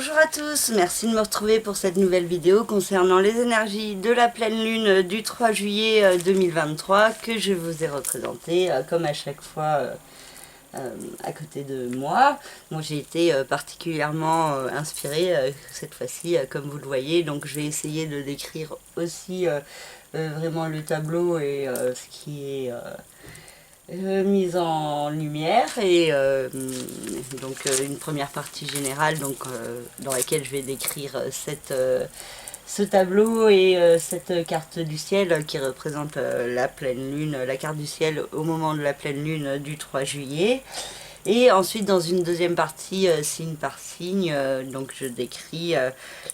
Bonjour à tous, merci de me retrouver pour cette nouvelle vidéo concernant les énergies de la pleine lune du 3 juillet 2023 que je vous ai représenté comme à chaque fois à côté de moi. Moi j'ai été particulièrement inspirée cette fois-ci comme vous le voyez, donc je vais essayer de décrire aussi vraiment le tableau et ce qui est mise en lumière et donc une première partie générale dans laquelle je vais décrire ce tableau et cette carte du ciel qui représente la pleine lune, la carte du ciel au moment de la pleine lune du 3 juillet. Et ensuite, dans une deuxième partie, signe par signe, donc je décris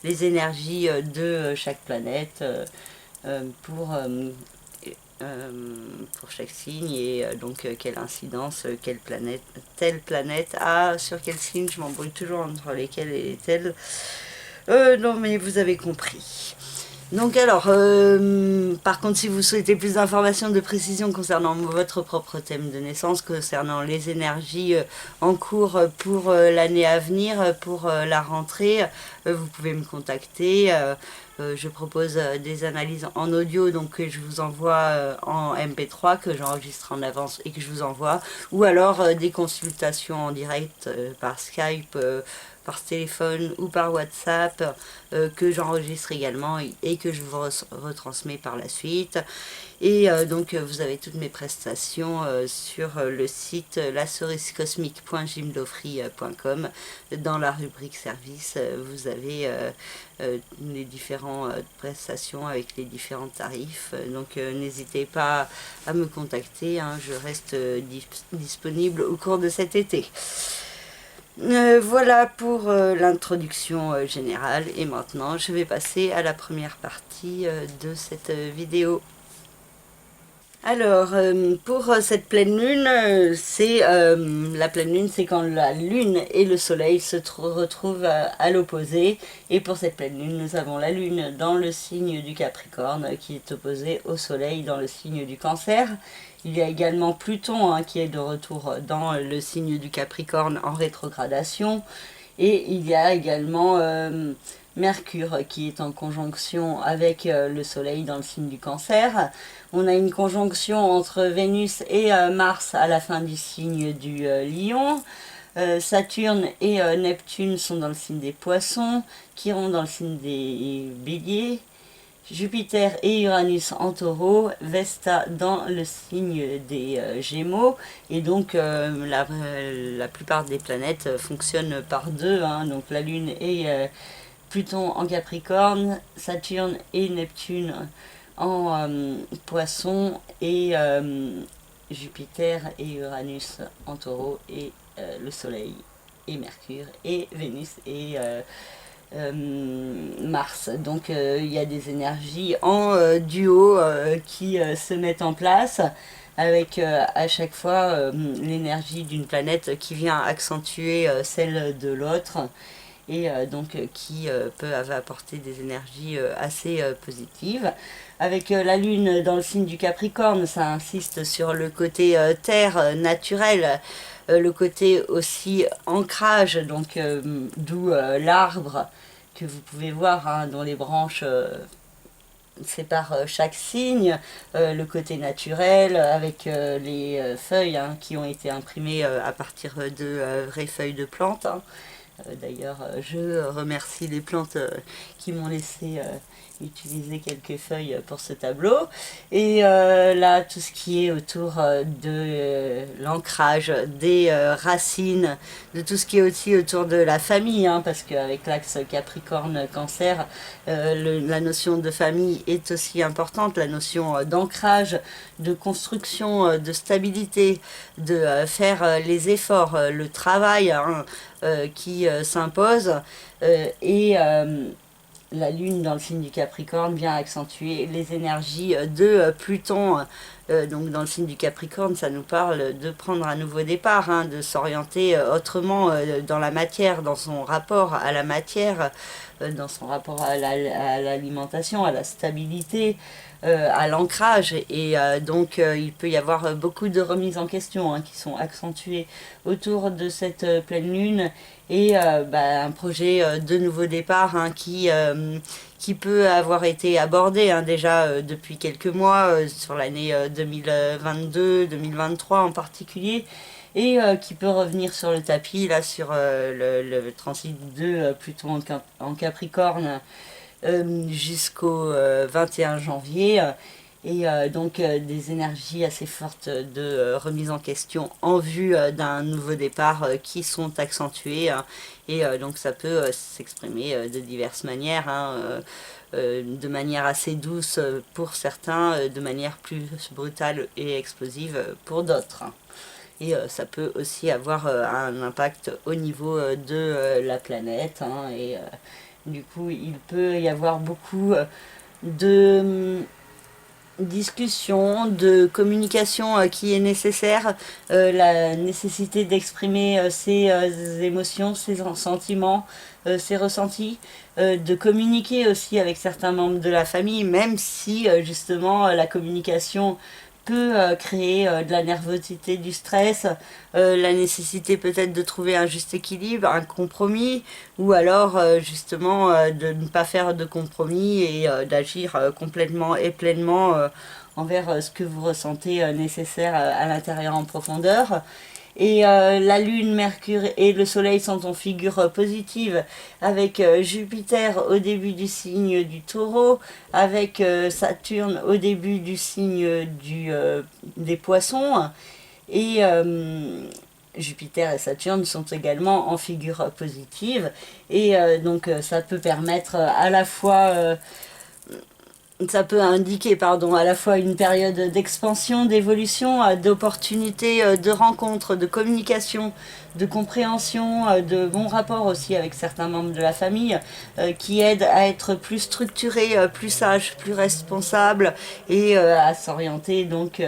les énergies de chaque planète pour chaque signe et donc quelle incidence telle planète a sur quel signe. Je m'embrouille toujours entre lesquels et lesquels. Non mais vous avez compris. Donc alors, par contre, si vous souhaitez plus d'informations de précision concernant votre propre thème de naissance, concernant les énergies en cours pour l'année à venir, pour la rentrée, vous pouvez me contacter. Je propose des analyses en audio, donc que je vous envoie en MP3, que j'enregistre en avance et que je vous envoie, ou alors des consultations en direct par Skype, par téléphone ou par WhatsApp, que j'enregistre également et que je vous retransmets par la suite. Et donc vous avez toutes mes prestations sur le site lacerisecosmique.gymdofree.com. Dans la rubrique service, vous avez les différentes prestations avec les différents tarifs. Donc n'hésitez pas à me contacter, hein, je reste disponible au cours de cet été. Voilà pour l'introduction générale et maintenant je vais passer à la première partie de cette vidéo. Alors, pour cette pleine lune, la pleine lune, c'est quand la lune et le soleil se retrouvent à l'opposé. Et pour cette pleine lune, nous avons la lune dans le signe du Capricorne qui est opposé au soleil dans le signe du Cancer. Il y a également Pluton qui est de retour dans le signe du Capricorne en rétrogradation. Et il y a également Mercure qui est en conjonction avec le soleil dans le signe du Cancer. On a une conjonction entre Vénus et Mars à la fin du signe du Lion. Saturne et Neptune sont dans le signe des Poissons, Chiron dans le signe des Béliers, Jupiter et Uranus en Taureau, Vesta dans le signe des Gémeaux, et donc la plupart des planètes fonctionnent par deux, donc la Lune et Pluton en Capricorne, Saturne et Neptune en Poisson, et Jupiter et Uranus en Taureau, et le Soleil et Mercure et Vénus et Mars. Donc il y a des énergies en duo qui se mettent en place avec à chaque fois l'énergie d'une planète qui vient accentuer celle de l'autre et donc qui peut apporter des énergies assez positives. Avec la Lune dans le signe du Capricorne, ça insiste sur le côté terre naturel, le côté aussi ancrage, donc d'où l'arbre que vous pouvez voir dont les branches séparent chaque signe, le côté naturel avec les feuilles qui ont été imprimées à partir de vraies feuilles de plantes. D'ailleurs, je remercie les plantes qui m'ont laissé utiliser quelques feuilles pour ce tableau. Et là, tout ce qui est autour de l'ancrage, des racines, de tout ce qui est aussi autour de la famille, parce qu'avec l'axe Capricorne-Cancer, la notion de famille est aussi importante, la notion d'ancrage, de construction, de stabilité, de faire les efforts, le travail qui s'impose, et la Lune dans le signe du Capricorne vient accentuer les énergies de Pluton. Donc dans le signe du Capricorne, ça nous parle de prendre un nouveau départ, de s'orienter autrement dans la matière, dans son rapport à la matière, dans son rapport à l'alimentation, à la stabilité, à l'ancrage. Et donc il peut y avoir beaucoup de remises en question qui sont accentuées autour de cette pleine lune. Et un projet de nouveau départ qui peut avoir été abordé déjà depuis quelques mois, sur l'année 2022-2023 en particulier, et qui peut revenir sur le tapis, là, sur le transit de Pluton en Capricorne jusqu'au 21 janvier. Et donc des énergies assez fortes de remise en question en vue d'un nouveau départ qui sont accentuées. Et donc ça peut s'exprimer de diverses manières, de manière assez douce pour certains, de manière plus brutale et explosive pour d'autres. Et ça peut aussi avoir un impact au niveau de la planète. Et du coup, il peut y avoir beaucoup de discussion, de communication qui est nécessaire, la nécessité d'exprimer ses émotions, ses sentiments, ses ressentis, de communiquer aussi avec certains membres de la famille, même si justement la communication peut créer de la nervosité, du stress, la nécessité peut-être de trouver un juste équilibre, un compromis, ou alors justement de ne pas faire de compromis et d'agir complètement et pleinement envers ce que vous ressentez nécessaire à l'intérieur en profondeur. Et la Lune, Mercure et le Soleil sont en figure positive, avec Jupiter au début du signe du Taureau, avec Saturne au début du signe des Poissons. Et Jupiter et Saturne sont également en figure positive. Et donc ça peut permettre à la fois... ça peut indiquer, pardon, à la fois une période d'expansion, d'évolution, d'opportunités, de rencontres, de communication, de compréhension, de bons rapports aussi avec certains membres de la famille, qui aident à être plus structurés, plus sages, plus responsables, et à s'orienter donc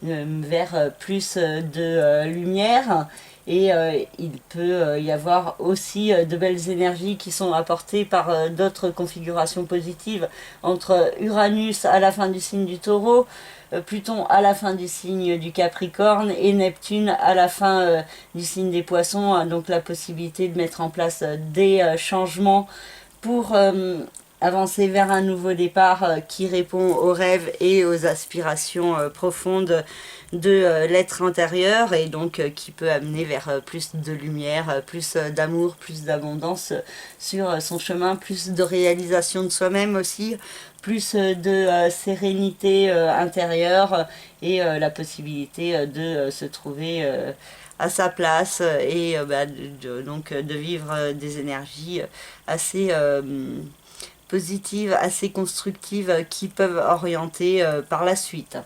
vers plus de lumière. Et il peut y avoir aussi de belles énergies qui sont apportées par d'autres configurations positives entre Uranus à la fin du signe du Taureau, Pluton à la fin du signe du Capricorne et Neptune à la fin du signe des Poissons. Donc la possibilité de mettre en place des changements pour avancer vers un nouveau départ qui répond aux rêves et aux aspirations profondes de l'être intérieur, et donc qui peut amener vers plus de lumière, plus d'amour, plus d'abondance sur son chemin, plus de réalisation de soi-même aussi, plus de sérénité intérieure, et la possibilité de se trouver à sa place, et donc de vivre des énergies assez positives, assez constructives, qui peuvent orienter par la suite.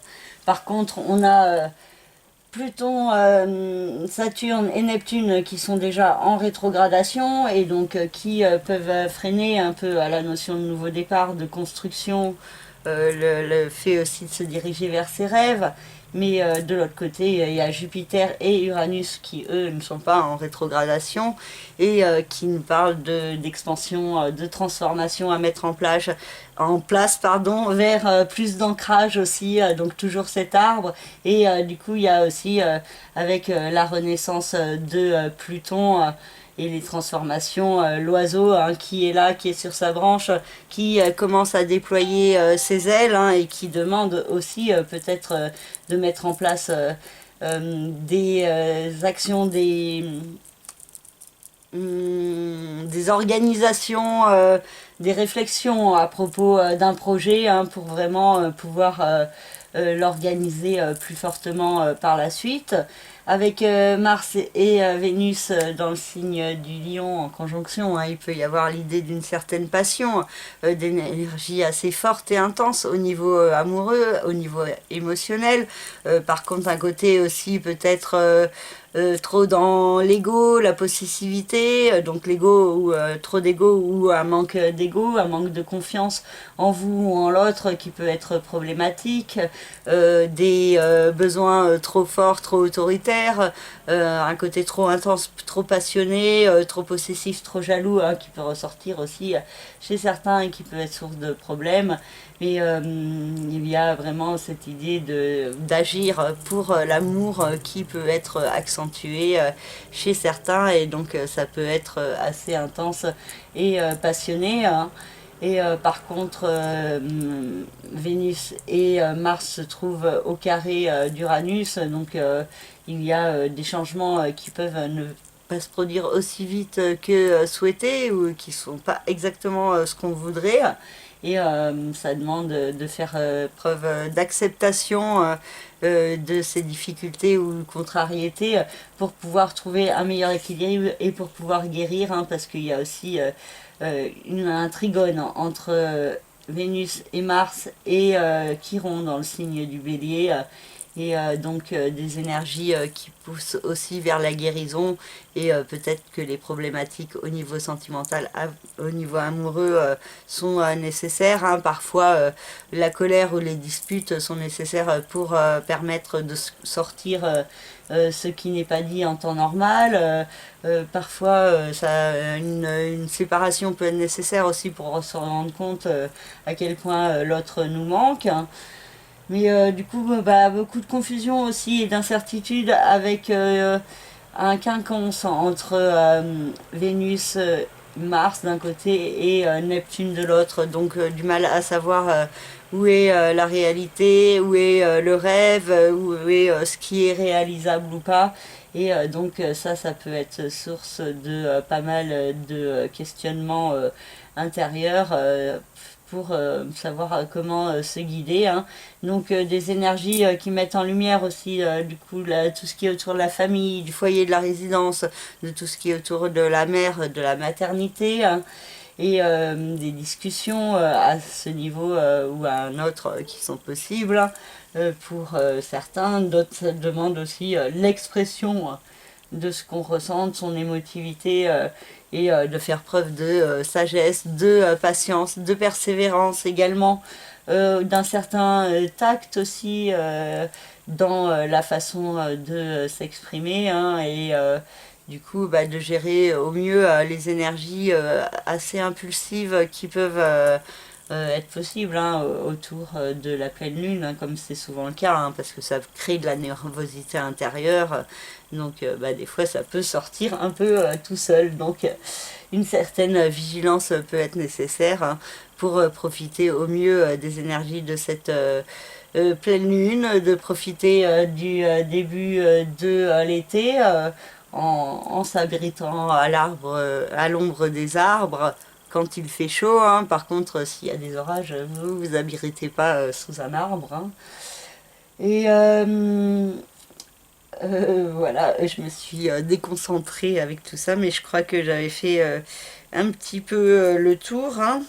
Par contre, on a Pluton, Saturne et Neptune qui sont déjà en rétrogradation, et donc qui peuvent freiner un peu à la notion de nouveau départ, de construction, le fait aussi de se diriger vers ses rêves. Mais de l'autre côté, il y a Jupiter et Uranus qui, eux, ne sont pas en rétrogradation, et qui nous parlent d'expansion, de transformation à mettre en place vers plus d'ancrage aussi, donc toujours cet arbre. Et du coup, il y a aussi, avec la renaissance de Pluton, et les transformations, l'oiseau qui est là, qui est sur sa branche, qui commence à déployer ses ailes, et qui demande aussi peut-être de mettre en place des actions, des organisations, des réflexions à propos d'un projet, pour vraiment pouvoir l'organiser plus fortement par la suite. Avec Mars et Vénus dans le signe du Lion en conjonction, il peut y avoir l'idée d'une certaine passion, d'énergie assez forte et intense au niveau amoureux, au niveau émotionnel. Par contre, un côté aussi peut-être trop dans l'ego, la possessivité, donc l'ego, ou trop d'ego, ou un manque d'ego, un manque de confiance en vous ou en l'autre qui peut être problématique, des besoins trop forts, trop autoritaires, colère, un côté trop intense, trop passionné, trop possessif, trop jaloux, hein, qui peut ressortir aussi chez certains et qui peut être source de problèmes. Mais il y a vraiment cette idée d'agir pour l'amour qui peut être accentué chez certains, et donc ça peut être assez intense et passionné, hein. Et par contre, Vénus et Mars se trouvent au carré d'Uranus, donc il y a des changements qui peuvent ne pas se produire aussi vite que souhaité, ou qui ne sont pas exactement ce qu'on voudrait. Et ça demande de faire preuve d'acceptation de ces difficultés ou contrariétés pour pouvoir trouver un meilleur équilibre et pour pouvoir guérir, hein, parce qu'il y a aussi un trigone entre Vénus et Mars et Chiron dans le signe du Bélier. Et donc des énergies qui poussent aussi vers la guérison, et peut-être que les problématiques au niveau sentimental, au niveau amoureux sont nécessaires, hein. Parfois la colère ou les disputes sont nécessaires pour permettre de sortir ce qui n'est pas dit en temps normal. Parfois une séparation peut être nécessaire aussi pour se rendre compte à quel point l'autre nous manque, hein. Mais du coup, beaucoup de confusion aussi et d'incertitude avec un quinconce entre Vénus, Mars d'un côté et Neptune de l'autre. Donc du mal à savoir où est la réalité, où est le rêve, où est ce qui est réalisable ou pas. Et donc ça peut être source de pas mal de questionnements intérieurs pour savoir comment se guider, hein. Donc des énergies qui mettent en lumière aussi du coup tout ce qui est autour de la famille, du foyer, de la résidence, de tout ce qui est autour de la mère, de la maternité, hein. Et des discussions à ce niveau ou à un autre qui sont possibles, hein, pour certains. D'autres demandent aussi l'expression de ce qu'on ressent, de son émotivité, et de faire preuve de sagesse, de patience, de persévérance également, d'un certain tact aussi dans la façon de s'exprimer, hein, et du coup de gérer au mieux les énergies assez impulsives qui peuvent être possibles, hein, autour de la pleine lune, hein, comme c'est souvent le cas, hein, parce que ça crée de la nervosité intérieure. Donc des fois ça peut sortir un peu tout seul. Donc une certaine vigilance peut être nécessaire, hein, pour profiter au mieux des énergies de cette pleine lune, de profiter du début de l'été en s'abritant à l'arbre, à l'ombre des arbres quand il fait chaud, hein. Par contre, s'il y a des orages, vous abritez pas sous un arbre, hein. Et voilà, je me suis déconcentrée avec tout ça, mais je crois que j'avais fait un petit peu le tour, hein.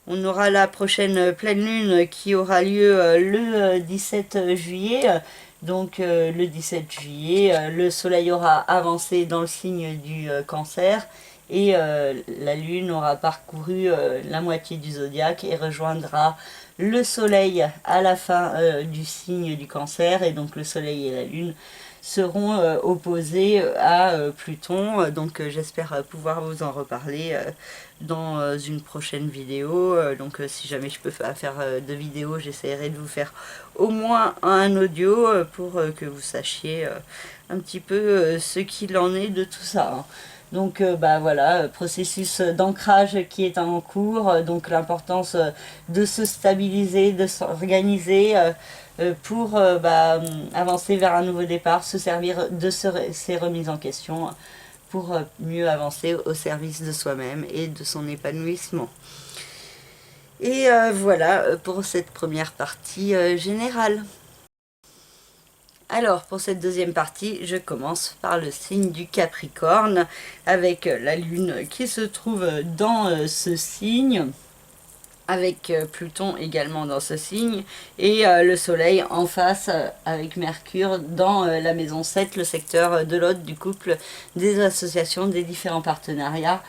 On aura la prochaine pleine lune qui aura lieu le 17 juillet. Donc le 17 juillet, le soleil aura avancé dans le signe du cancer, et la lune aura parcouru la moitié du zodiaque et rejoindra le soleil à la fin du signe du cancer. Et donc le soleil et la lune seront opposés à Pluton. Donc j'espère pouvoir vous en reparler dans une prochaine vidéo. Donc si jamais je peux faire de vidéos, j'essaierai de vous faire au moins un audio pour que vous sachiez un petit peu ce qu'il en est de tout ça, hein. Donc voilà, processus d'ancrage qui est en cours, donc l'importance de se stabiliser, de s'organiser pour avancer vers un nouveau départ, se servir de ces remises en question pour mieux avancer au service de soi-même et de son épanouissement. Et voilà pour cette première partie générale. Alors pour cette deuxième partie, je commence par le signe du Capricorne, avec la lune qui se trouve dans ce signe, avec Pluton également dans ce signe, et le soleil en face avec Mercure dans la maison 7, le secteur de l'hôte, du couple, des associations, des différents partenariats,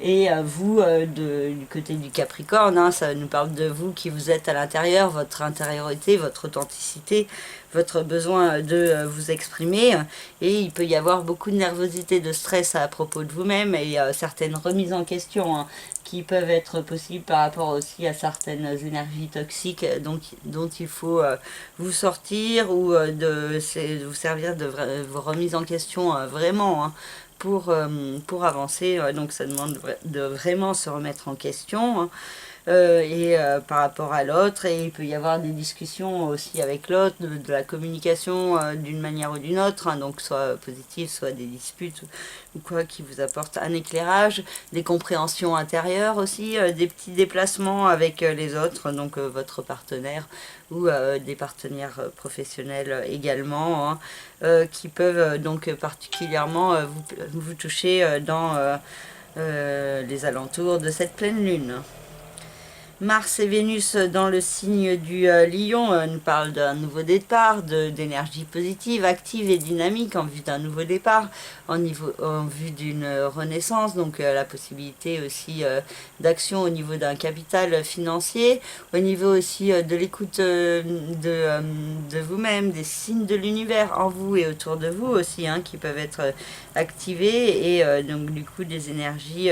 Et vous, du côté du Capricorne, hein, ça nous parle de vous qui vous êtes à l'intérieur, votre intériorité, votre authenticité, votre besoin de vous exprimer. Et il peut y avoir beaucoup de nervosité, de stress à propos de vous-même et certaines remises en question, hein, qui peuvent être possibles par rapport aussi à certaines énergies toxiques dont il faut vous sortir ou de vous servir de vos remises en question vraiment, hein, pour avancer. Donc ça demande de vraiment se remettre en question, hein, par rapport à l'autre, et il peut y avoir des discussions aussi avec l'autre, de la communication d'une manière ou d'une autre, hein, donc soit positive, soit des disputes ou quoi qui vous apporte un éclairage, des compréhensions intérieures aussi, des petits déplacements avec les autres, donc votre partenaire ou des partenaires professionnels également, hein, qui peuvent donc particulièrement vous toucher dans les alentours de cette pleine lune. Mars et Vénus dans le signe du Lion nous parlent d'un nouveau départ, d'énergie positive, active et dynamique en vue d'un nouveau départ, en vue d'une renaissance, donc la possibilité aussi d'action au niveau d'un capital financier, au niveau aussi de l'écoute de vous-même, des signes de l'univers en vous et autour de vous aussi, hein, qui peuvent être activés, et donc du coup des énergies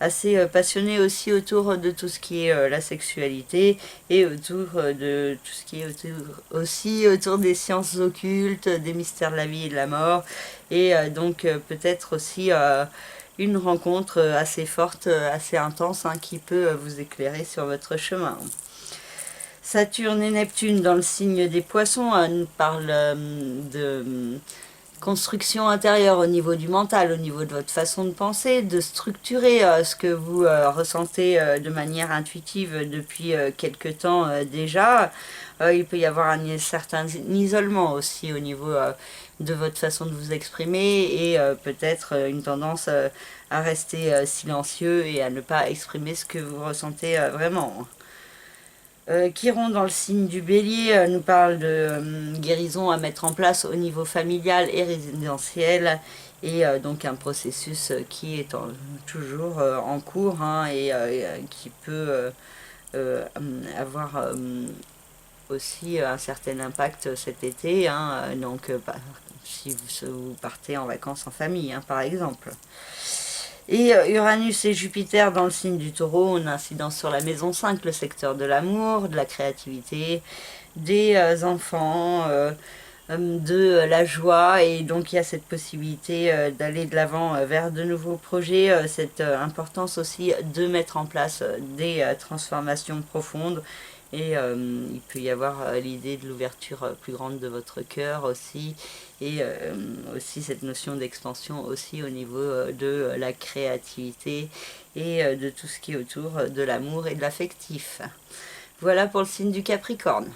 assez passionné aussi autour de tout ce qui est la sexualité, et autour de tout ce qui est aussi autour des sciences occultes, des mystères de la vie et de la mort, et donc peut-être aussi une rencontre assez forte, assez intense, hein, qui peut vous éclairer sur votre chemin. Saturne et Neptune dans le signe des Poissons nous parlent de construction intérieure au niveau du mental, au niveau de votre façon de penser, de structurer ce que vous ressentez de manière intuitive depuis quelque temps déjà. Il peut y avoir un certain isolement aussi au niveau de votre façon de vous exprimer, et peut-être une tendance à rester silencieux et à ne pas exprimer ce que vous ressentez vraiment. Chiron dans le signe du Bélier nous parle de guérison à mettre en place au niveau familial et résidentiel, et donc un processus qui est toujours en cours, hein, et qui peut avoir aussi un certain impact cet été, hein, donc si vous partez en vacances en famille, hein, par exemple. Et Uranus et Jupiter dans le signe du Taureau, une incidence sur la maison 5, le secteur de l'amour, de la créativité, des enfants, de la joie, et donc il y a cette possibilité d'aller de l'avant vers de nouveaux projets, cette importance aussi de mettre en place des transformations profondes, et il peut y avoir l'idée de l'ouverture plus grande de votre cœur aussi, et aussi cette notion d'expansion aussi au niveau de la créativité et de tout ce qui est autour de l'amour et de l'affectif. Voilà pour le signe du Capricorne.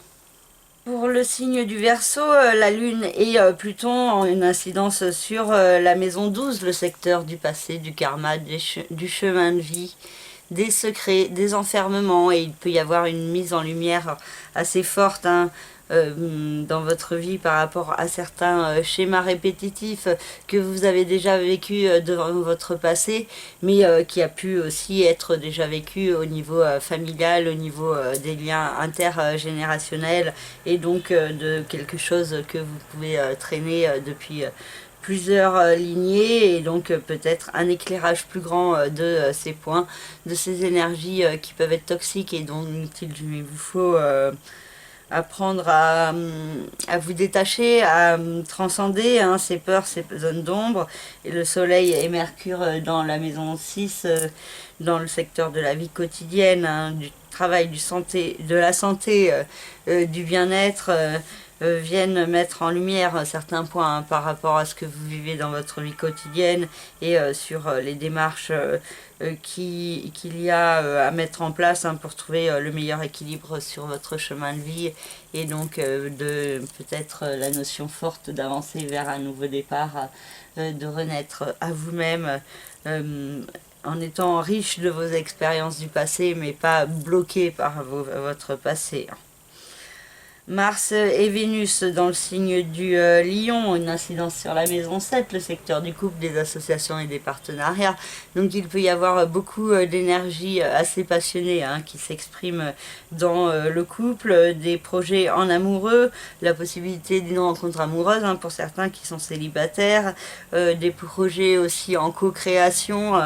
Pour le signe du Verseau, la Lune et Pluton ont une incidence sur la maison 12, le secteur du passé, du karma, du chemin de vie, des secrets, des enfermements, et il peut y avoir une mise en lumière assez forte, hein, dans votre vie par rapport à certains schémas répétitifs que vous avez déjà vécu dans votre passé, mais qui a pu aussi être déjà vécu au niveau familial, au niveau des liens intergénérationnels, et donc de quelque chose que vous pouvez traîner depuis plusieurs lignées, et donc peut-être un éclairage plus grand de ces points, de ces énergies qui peuvent être toxiques et dont il vous faut apprendre à vous détacher, à transcender, hein, ces peurs, ces zones d'ombre. Et le soleil et Mercure dans la maison 6, dans le secteur de la vie quotidienne, hein, du travail, de la santé, du bien-être, viennent mettre en lumière certains points, hein, par rapport à ce que vous vivez dans votre vie quotidienne, et sur les démarches qu'il y a à mettre en place, hein, pour trouver le meilleur équilibre sur votre chemin de vie, et donc de peut-être la notion forte d'avancer vers un nouveau départ, de renaître à vous-même, en étant riche de vos expériences du passé, mais pas bloqué par votre passé. Mars et Vénus dans le signe du Lion, une incidence sur la maison 7, le secteur du couple, des associations et des partenariats. Donc il peut y avoir beaucoup d'énergie assez passionnée qui s'exprime dans le couple, des projets en amoureux, la possibilité d'une rencontre amoureuse pour certains qui sont célibataires, des projets aussi en co-création.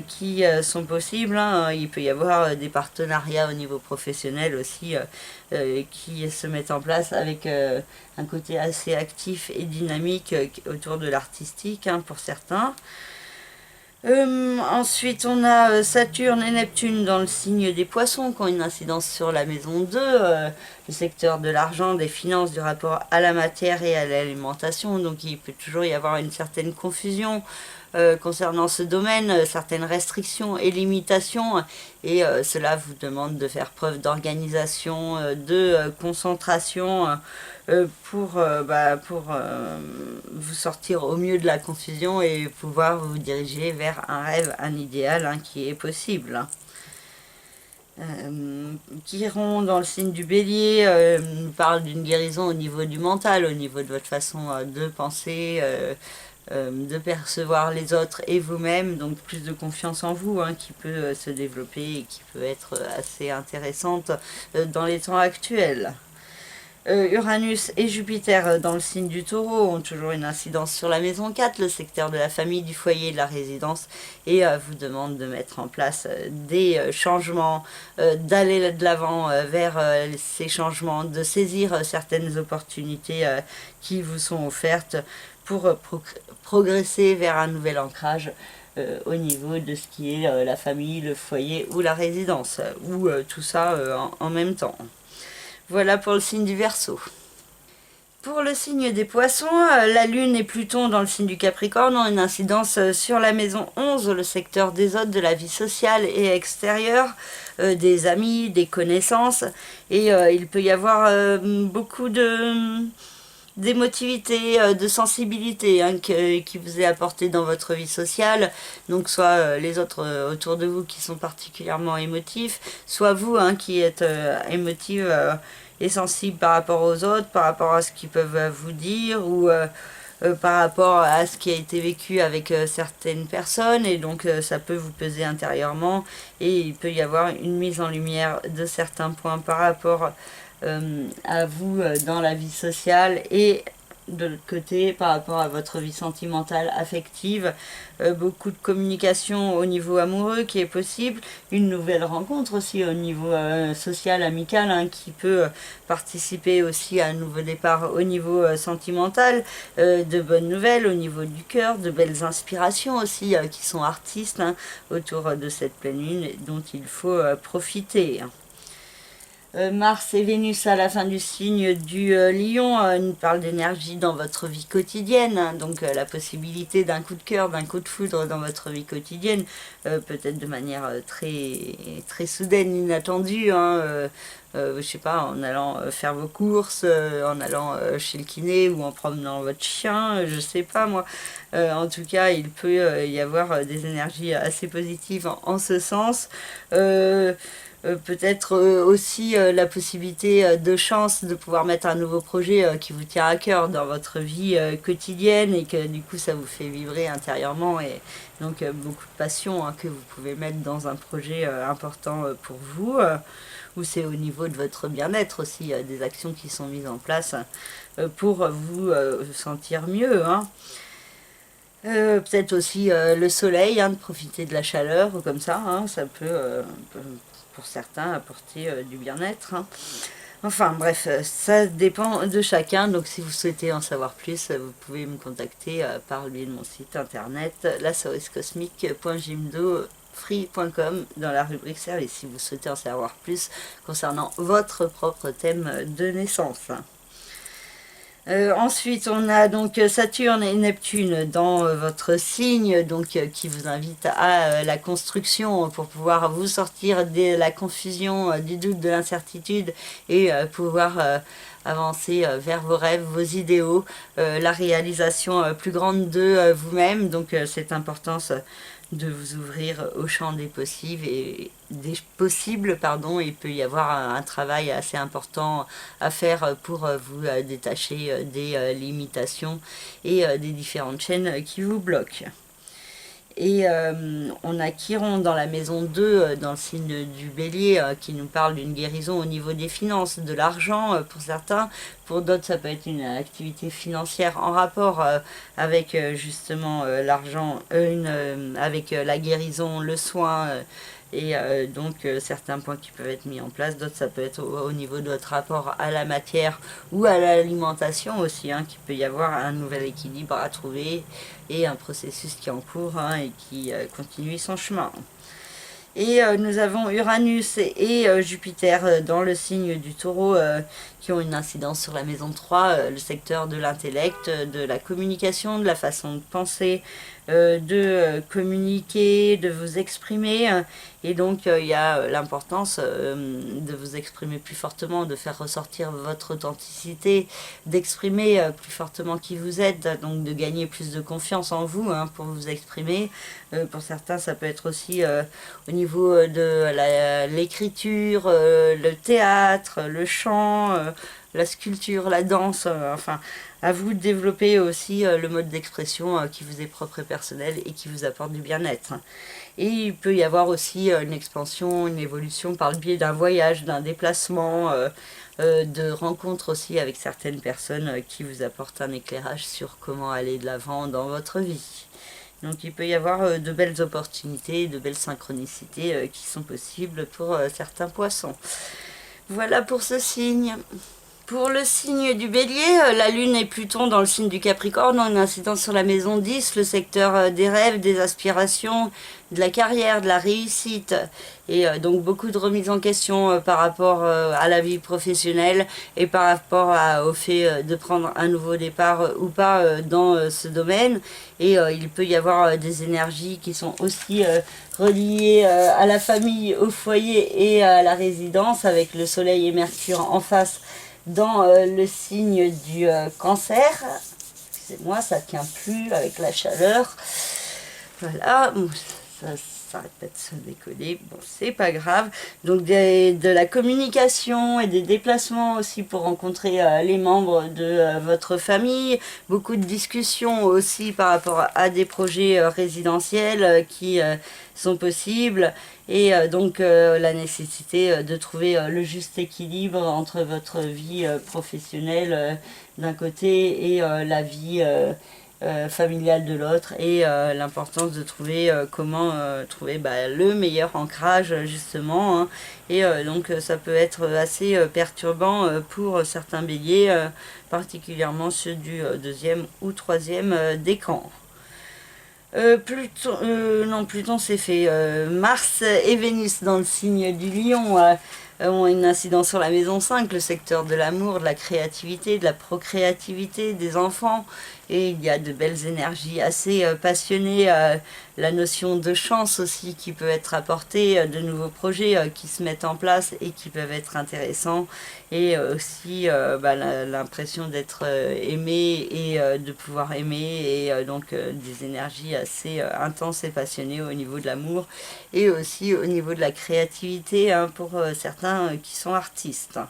Qui sont possibles. Il peut y avoir des partenariats au niveau professionnel aussi qui se mettent en place avec un côté assez actif et dynamique autour de l'artistique pour certains. Ensuite, on a Saturne et Neptune dans le signe des poissons qui ont une incidence sur la maison 2, le secteur de l'argent, des finances, du rapport à la matière et à l'alimentation. Donc il peut toujours y avoir une certaine confusion concernant ce domaine, certaines restrictions et limitations. Et cela vous demande de faire preuve d'organisation, de concentration pour vous sortir au mieux de la confusion et pouvoir vous diriger vers un rêve, un idéal qui est possible. Chiron dans le signe du Bélier nous parle d'une guérison au niveau du mental, au niveau de votre façon de penser, de percevoir les autres et vous-même, donc plus de confiance en vous qui peut se développer et qui peut être assez intéressante dans les temps actuels. Uranus et Jupiter dans le signe du Taureau ont toujours une incidence sur la maison 4, le secteur de la famille, du foyer, de la résidence, et vous demandent de mettre en place des changements, d'aller de l'avant vers ces changements, de saisir certaines opportunités qui vous sont offertes pour progresser vers un nouvel ancrage au niveau de ce qui est la famille, le foyer ou la résidence, ou tout ça en même temps. Voilà pour le signe du Verseau. Pour le signe des Poissons, la Lune et Pluton dans le signe du Capricorne ont une incidence sur la maison 11, le secteur des autres, de la vie sociale et extérieure, des amis, des connaissances. Et il peut y avoir beaucoup d'émotivité, de sensibilité qui vous est apportée dans votre vie sociale. Donc soit les autres autour de vous qui sont particulièrement émotifs, soit vous qui êtes émotive et sensible par rapport aux autres, par rapport à ce qu'ils peuvent vous dire ou par rapport à ce qui a été vécu avec certaines personnes, et donc ça peut vous peser intérieurement et il peut y avoir une mise en lumière de certains points par rapport à vous dans la vie sociale et de l'autre côté par rapport à votre vie sentimentale, affective, beaucoup de communication au niveau amoureux qui est possible, une nouvelle rencontre aussi au niveau social, amical qui peut participer aussi à un nouveau départ au niveau sentimental, de bonnes nouvelles au niveau du cœur, de belles inspirations aussi qui sont artistes autour de cette pleine lune dont il faut profiter. Mars et Vénus à la fin du signe du Lion nous parlent d'énergie dans votre vie quotidienne, donc la possibilité d'un coup de cœur, d'un coup de foudre dans votre vie quotidienne, peut-être de manière très soudaine, inattendue, je sais pas, en allant faire vos courses, en allant chez le kiné ou en promenant votre chien, je sais pas moi. En tout cas, il peut y avoir des énergies assez positives en ce sens. Peut-être aussi la possibilité de chance de pouvoir mettre un nouveau projet qui vous tient à cœur dans votre vie quotidienne et que du coup ça vous fait vibrer intérieurement, et donc beaucoup de passion que vous pouvez mettre dans un projet important pour vous, ou c'est au niveau de votre bien-être aussi, des actions qui sont mises en place pour vous sentir mieux. Peut-être aussi le soleil, de profiter de la chaleur comme ça, ça peut pour certains apporter du bien-être. Enfin bref, ça dépend de chacun, donc si vous souhaitez en savoir plus, vous pouvez me contacter par le biais de mon site internet lasauriscosmique.jimdofree.com dans la rubrique service, si vous souhaitez en savoir plus concernant votre propre thème de naissance. Ensuite, on a donc Saturne et Neptune dans votre signe, donc qui vous invite à la construction pour pouvoir vous sortir de la confusion, du doute, de l'incertitude et pouvoir avancer vers vos rêves, vos idéaux, la réalisation plus grande de vous-même. Donc cette importance de vous ouvrir au champ des possibles et possibles, pardon. Il peut y avoir un travail assez important à faire pour vous détacher des limitations et des différentes chaînes qui vous bloquent. Et on a Chiron dans la maison 2, dans le signe du Bélier, qui nous parle d'une guérison au niveau des finances, de l'argent pour certains. Pour d'autres, ça peut être une activité financière en rapport avec justement l'argent, avec la guérison, le soin. Et donc certains points qui peuvent être mis en place, d'autres ça peut être au niveau de votre rapport à la matière ou à l'alimentation aussi, hein, qu'il peut y avoir un nouvel équilibre à trouver et un processus qui est en cours, hein, et qui continue son chemin. Et nous avons Uranus et Jupiter dans le signe du Taureau, qui ont une incidence sur la maison 3, le secteur de l'intellect, de la communication, de la façon de penser, de communiquer, de vous exprimer. Et donc il y a l'importance de vous exprimer plus fortement, de faire ressortir votre authenticité, d'exprimer plus fortement qui vous êtes, donc de gagner plus de confiance en vous, hein, pour vous exprimer. Pour certains, ça peut être aussi au niveau de l'écriture, le théâtre, le chant, la sculpture, la danse, enfin, à vous de développer aussi le mode d'expression qui vous est propre et personnel et qui vous apporte du bien-être. Et il peut y avoir aussi une expansion, une évolution par le biais d'un voyage, d'un déplacement, de rencontres aussi avec certaines personnes qui vous apportent un éclairage sur comment aller de l'avant dans votre vie. Donc il peut y avoir de belles opportunités, de belles synchronicités qui sont possibles pour certains poissons. Voilà pour ce signe. Pour le signe du Bélier, la Lune et Pluton dans le signe du Capricorne ont une incidence sur la maison 10, le secteur des rêves, des aspirations, de la carrière, de la réussite. Et donc beaucoup de remises en question par rapport à la vie professionnelle et par rapport au fait de prendre un nouveau départ ou pas dans ce domaine. Et il peut y avoir des énergies qui sont aussi reliées à la famille, au foyer et à la résidence, avec le Soleil et Mercure en face dans le signe du Cancer. Excusez-moi, ça tient plus avec la chaleur. Voilà, bon, ça s'arrête pas de se décoller, bon, c'est pas grave. Donc de la communication et des déplacements aussi pour rencontrer les membres de votre famille. Beaucoup de discussions aussi par rapport à des projets résidentiels qui sont possibles. Et donc la nécessité de trouver le juste équilibre entre votre vie professionnelle d'un côté et la vie familiale de l'autre, et l'importance de trouver comment trouver le meilleur ancrage justement, hein. Et donc ça peut être assez perturbant pour certains béliers, particulièrement ceux du deuxième ou troisième décan. Pluton c'est fait. Mars et Vénus dans le signe du Lion ont une incidence sur la maison 5, le secteur de l'amour, de la créativité, de la procréativité, des enfants. Et il y a de belles énergies assez passionnées, la notion de chance aussi qui peut être apportée, de nouveaux projets qui se mettent en place et qui peuvent être intéressants. Et aussi l'impression d'être aimé et de pouvoir aimer, et donc des énergies assez intenses et passionnées au niveau de l'amour et aussi au niveau de la créativité, hein, pour certains qui sont artistes.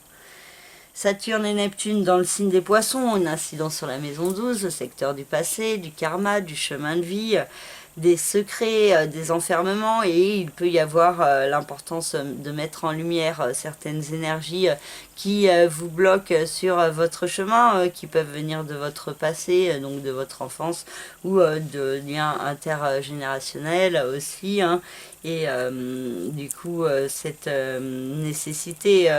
Saturne et Neptune dans le signe des Poissons ont une incidence sur la maison 12, le secteur du passé, du karma, du chemin de vie, des secrets, des enfermements, et il peut y avoir l'importance de mettre en lumière certaines énergies qui vous bloquent sur votre chemin, qui peuvent venir de votre passé, donc de votre enfance, ou de liens intergénérationnels aussi, hein. Et du coup cette nécessité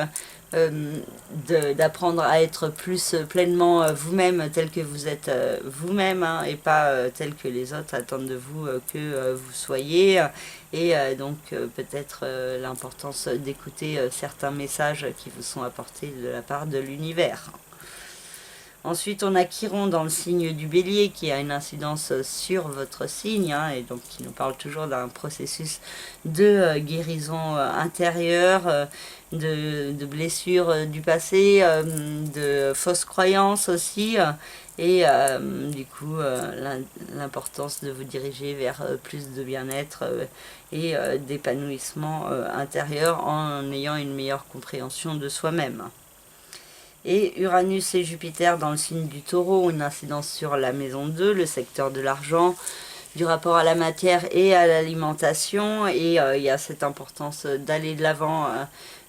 d'apprendre à être plus pleinement vous-même, tel que vous êtes vous-même, hein, et pas tel que les autres attendent de vous que vous soyez. Et donc peut-être l'importance d'écouter certains messages qui vous sont apportés de la part de l'univers. Ensuite, on a Chiron dans le signe du Bélier qui a une incidence sur votre signe, hein, et donc qui nous parle toujours d'un processus de guérison intérieure, de blessures du passé, de fausses croyances aussi, et du coup l'importance de vous diriger vers plus de bien-être et d'épanouissement intérieur en ayant une meilleure compréhension de soi-même. Et Uranus et Jupiter dans le signe du Taureau ont une incidence sur la maison 2, le secteur de l'argent, du rapport à la matière et à l'alimentation. Et il y a cette importance d'aller de l'avant,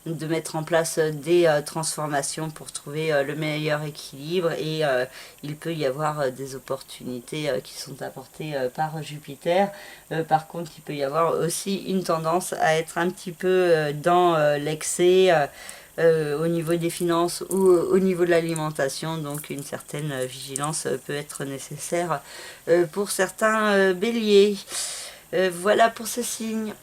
de mettre en place des transformations pour trouver le meilleur équilibre. Et il peut y avoir des opportunités qui sont apportées par Jupiter. Par contre, il peut y avoir aussi une tendance à être un petit peu dans l'excès. Au niveau des finances ou au niveau de l'alimentation, donc une certaine vigilance peut être nécessaire pour certains béliers. Voilà pour ce signe.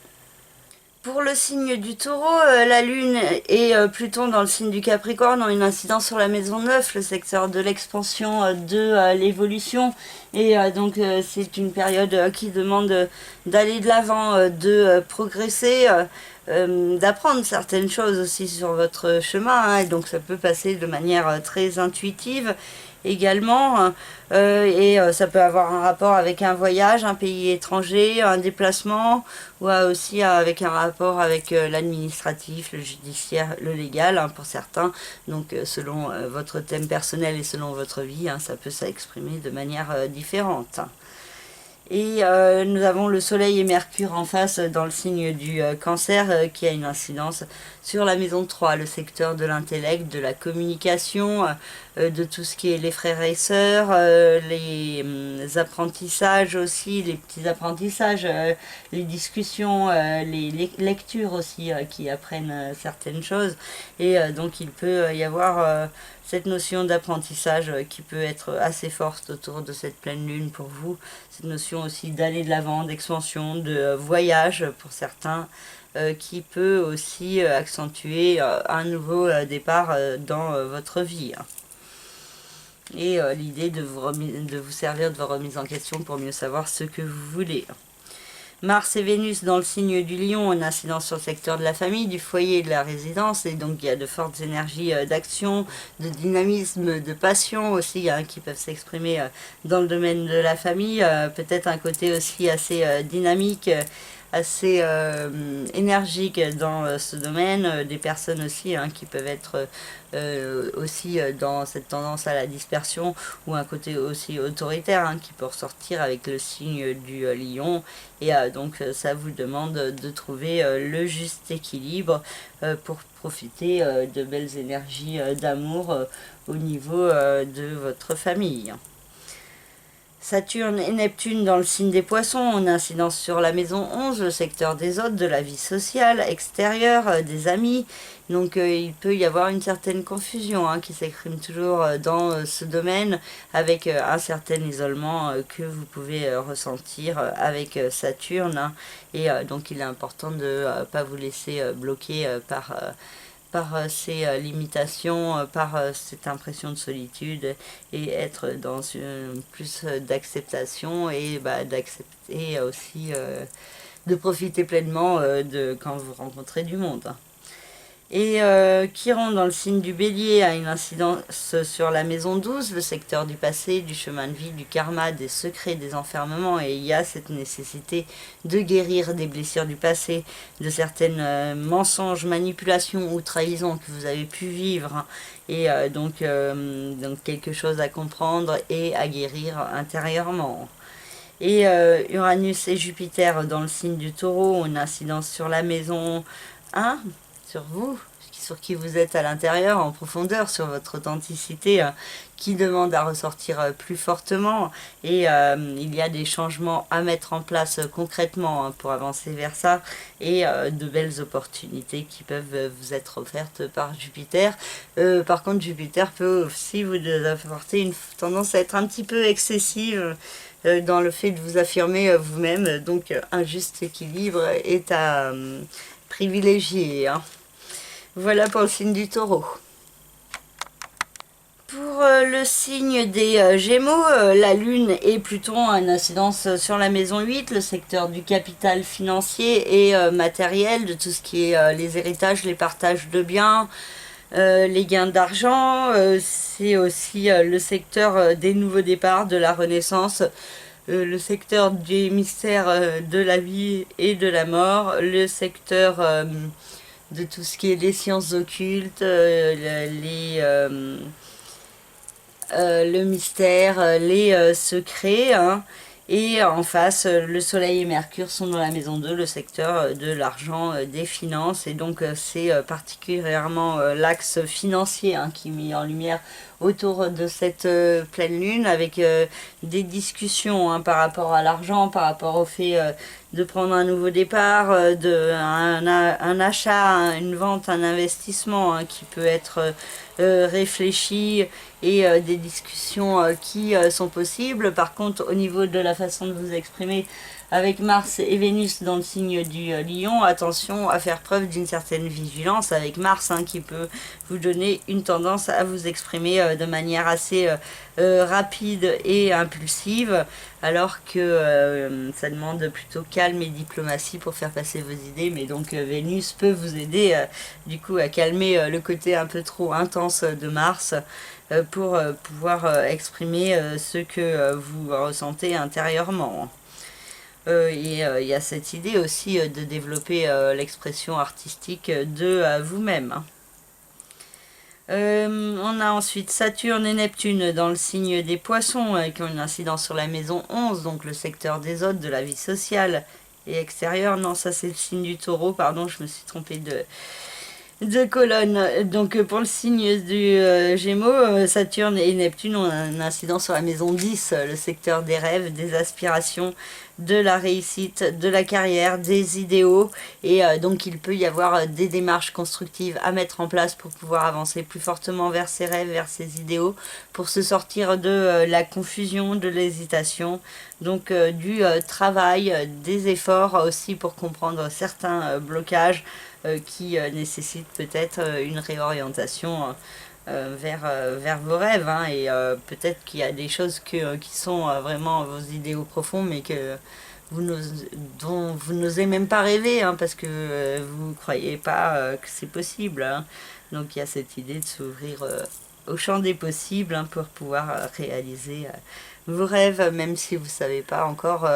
Pour le signe du Taureau, la Lune et Pluton dans le signe du Capricorne ont une incidence sur la maison 9, le secteur de l'expansion, de l'évolution. Et donc c'est une période qui demande d'aller de l'avant, de progresser, d'apprendre certaines choses aussi sur votre chemin. Hein, et donc ça peut passer de manière très intuitive également, et ça peut avoir un rapport avec un voyage, un pays étranger, un déplacement, ou aussi avec un rapport avec l'administratif, le judiciaire, le légal, hein, pour certains. Donc selon votre thème personnel et selon votre vie, hein, ça peut s'exprimer de manière différente. Et nous avons le Soleil et Mercure en face dans le signe du Cancer qui a une incidence sur la maison 3, le secteur de l'intellect, de la communication, de tout ce qui est les frères et sœurs, les apprentissages aussi, les petits apprentissages, les discussions, les lectures aussi qui apprennent certaines choses. Et donc il peut y avoir cette notion d'apprentissage qui peut être assez forte autour de cette pleine lune pour vous. Cette notion aussi d'aller de l'avant, d'expansion, de voyage pour certains, qui peut aussi accentuer un nouveau départ dans votre vie. Et l'idée de vous servir de vos remises en question pour mieux savoir ce que vous voulez. Mars et Vénus dans le signe du Lion ont une incidence sur le secteur de la famille, du foyer et de la résidence, et donc il y a de fortes énergies d'action, de dynamisme, de passion aussi, hein, qui peuvent s'exprimer dans le domaine de la famille, peut-être un côté aussi assez dynamique, assez énergique dans ce domaine, des personnes aussi, hein, qui peuvent être aussi dans cette tendance à la dispersion, ou un côté aussi autoritaire, hein, qui peut ressortir avec le signe du lion. Et donc ça vous demande de trouver le juste équilibre pour profiter de belles énergies d'amour au niveau de votre famille. Saturne et Neptune dans le signe des Poissons ont une incidence sur la maison 11, le secteur des autres, de la vie sociale, extérieure, des amis. Donc il peut y avoir une certaine confusion, hein, qui s'exprime toujours dans ce domaine, avec un certain isolement que vous pouvez ressentir avec Saturne. Hein, et donc il est important de ne pas vous laisser bloquer par ces limitations, par cette impression de solitude, et être dans plus d'acceptation, et d'accepter aussi de profiter pleinement de quand vous rencontrez du monde. Et Chiron dans le signe du Bélier a une incidence sur la maison 12, le secteur du passé, du chemin de vie, du karma, des secrets, des enfermements, et il y a cette nécessité de guérir des blessures du passé, de certaines mensonges, manipulations ou trahisons que vous avez pu vivre, hein, et donc quelque chose à comprendre et à guérir intérieurement. Et Uranus et Jupiter dans le signe du Taureau ont une incidence sur la maison 1, sur vous, sur qui vous êtes à l'intérieur, en profondeur, sur votre authenticité, qui demande à ressortir plus fortement. Et il y a des changements à mettre en place concrètement, hein, pour avancer vers ça, et de belles opportunités qui peuvent vous être offertes par Jupiter. Par contre, Jupiter peut aussi vous apporter une tendance à être un petit peu excessive dans le fait de vous affirmer vous-même, donc un juste équilibre est à privilégier, hein. Voilà pour le signe du Taureau. Pour le signe des Gémeaux, la Lune et Pluton a une incidence sur la maison 8, le secteur du capital financier et matériel, de tout ce qui est les héritages, les partages de biens, les gains d'argent. C'est aussi le secteur des nouveaux départs, de la renaissance, le secteur des mystères de la vie et de la mort, le secteur de tout ce qui est les sciences occultes, le mystère, les secrets, hein. Et en face, le Soleil et Mercure sont dans la maison 2, le secteur de l'argent, des finances. Et donc, c'est particulièrement l'axe financier, hein, qui est mis en lumière autour de cette pleine lune, avec des discussions, hein, par rapport à l'argent, par rapport au fait de prendre un nouveau départ, un achat, une vente, un investissement, hein, qui peut être réfléchi, et des discussions qui sont possibles. Par contre, au niveau de la façon de vous exprimer, avec Mars et Vénus dans le signe du Lion, attention à faire preuve d'une certaine vigilance avec Mars, hein, qui peut vous donner une tendance à vous exprimer de manière assez rapide et impulsive, alors que ça demande plutôt calme et diplomatie pour faire passer vos idées. Mais donc Vénus peut vous aider du coup à calmer le côté un peu trop intense de Mars, pour pouvoir exprimer ce que vous ressentez intérieurement. Et il y a cette idée aussi de développer l'expression artistique de vous-même. On a ensuite Saturne et Neptune dans le signe des Poissons, qui ont une incidence sur la maison 11, donc le secteur des autres, de la vie sociale et extérieure. Non, ça c'est le signe du Taureau, pardon, je me suis trompée de colonne. Donc pour le signe du Gémeaux, Saturne et Neptune ont un incident sur la maison 10, le secteur des rêves, des aspirations, de la réussite, de la carrière, des idéaux. Et donc il peut y avoir des démarches constructives à mettre en place pour pouvoir avancer plus fortement vers ses rêves, vers ses idéaux, pour se sortir de la confusion, de l'hésitation. Donc du travail, des efforts aussi pour comprendre certains blocages qui nécessite peut-être une réorientation vers vos rêves, hein. Et peut-être qu'il y a des choses qui sont vraiment vos idéaux profonds, mais que dont vous n'osez même pas rêver, hein, parce que vous ne croyez pas que c'est possible, hein. Donc il y a cette idée de s'ouvrir au champ des possibles, hein, pour pouvoir réaliser vos rêves, même si vous ne savez pas encore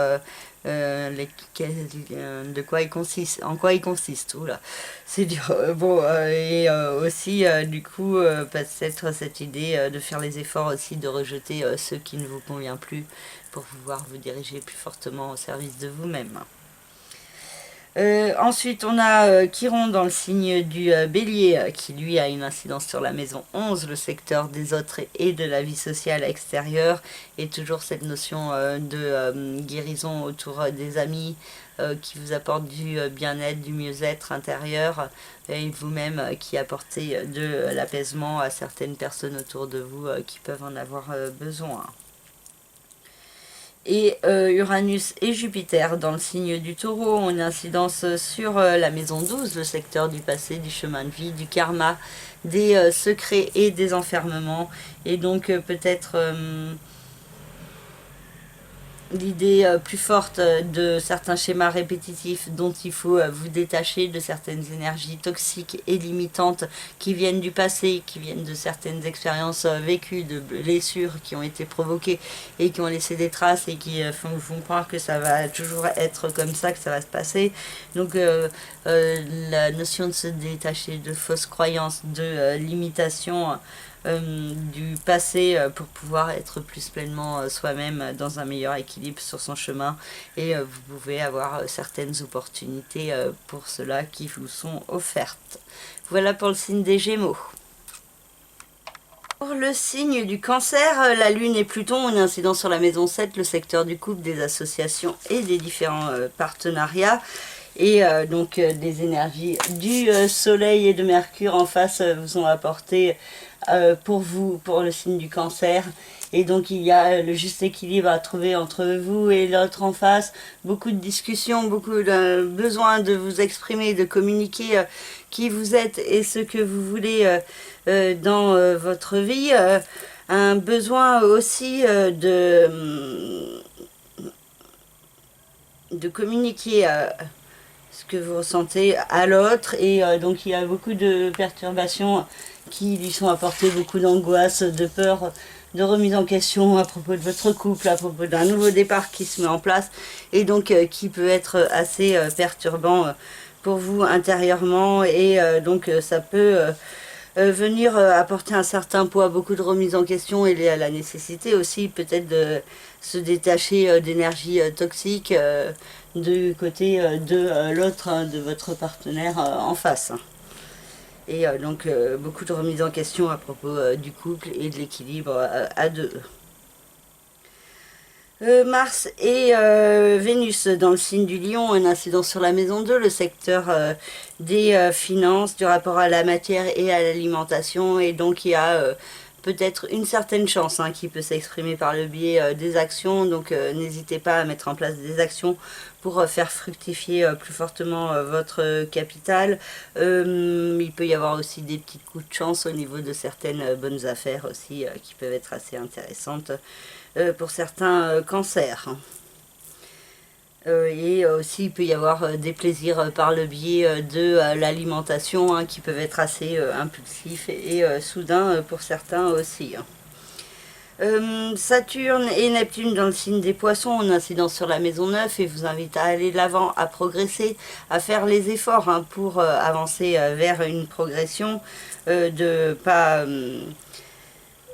de quoi il consiste, en quoi il consiste. Oula, c'est dur. Bon, et aussi, du coup, peut-être cette idée de faire les efforts aussi, de rejeter ce qui ne vous convient plus, pour pouvoir vous diriger plus fortement au service de vous-même. Ensuite, on a Chiron dans le signe du Bélier, qui lui a une incidence sur la maison 11, le secteur des autres et de la vie sociale extérieure, et toujours cette notion de guérison autour des amis, qui vous apportent du bien-être, du mieux-être intérieur, et vous-même qui apportez de l'apaisement à certaines personnes autour de vous qui peuvent en avoir besoin. Et Uranus et Jupiter dans le signe du Taureau ont une incidence sur la maison 12, le secteur du passé, du chemin de vie, du karma, des secrets et des enfermements. Et donc peut-être l'idée plus forte de certains schémas répétitifs dont il faut vous détacher, de certaines énergies toxiques et limitantes qui viennent du passé, qui viennent de certaines expériences vécues, de blessures qui ont été provoquées et qui ont laissé des traces et qui font croire que ça va toujours être comme ça, que ça va se passer. Donc la notion de se détacher de fausses croyances, de limitations, du passé, pour pouvoir être plus pleinement soi-même dans un meilleur équilibre sur son chemin. Et vous pouvez avoir certaines opportunités pour cela qui vous sont offertes. Voilà pour le signe des Gémeaux. Pour le signe du Cancer, la Lune et Pluton ont une incidence sur la maison 7, le secteur du couple, des associations et des différents partenariats. Et donc des énergies du soleil et de Mercure en face vous ont apporté pour vous, pour le signe du Cancer. Et donc il y a le juste équilibre à trouver entre vous et l'autre en face. Beaucoup de discussions, beaucoup de besoin de vous exprimer, de communiquer qui vous êtes et ce que vous voulez dans votre vie. Un besoin aussi de communiquer ce que vous ressentez à l'autre. Et donc il y a beaucoup de perturbations qui lui sont apportées, beaucoup d'angoisse, de peur, de remise en question à propos de votre couple, à propos d'un nouveau départ qui se met en place, et donc qui peut être assez perturbant pour vous intérieurement, et donc ça peut venir apporter un certain poids, beaucoup de remise en question, et la nécessité aussi peut-être de se détacher d'énergie toxique du côté de l'autre, hein, de votre partenaire en face. Et donc beaucoup de remise en question à propos du couple et de l'équilibre à deux. Mars et Vénus dans le signe du Lion, une incidence sur la maison 2, le secteur des finances, du rapport à la matière et à l'alimentation. Et donc il y a peut-être une certaine chance qui peut s'exprimer par le biais des actions. Donc n'hésitez pas à mettre en place des actions pour faire fructifier plus fortement votre capital. Il peut y avoir aussi des petits coups de chance au niveau de certaines bonnes affaires aussi qui peuvent être assez intéressantes pour certains cancers. Et aussi il peut y avoir des plaisirs par le biais de l'alimentation qui peuvent être assez impulsifs et soudains pour certains aussi. Saturne et Neptune dans le signe des Poissons ont une incidence sur la maison 9 et vous invite à aller de l'avant, à progresser, à faire les efforts pour avancer vers une progression, de pas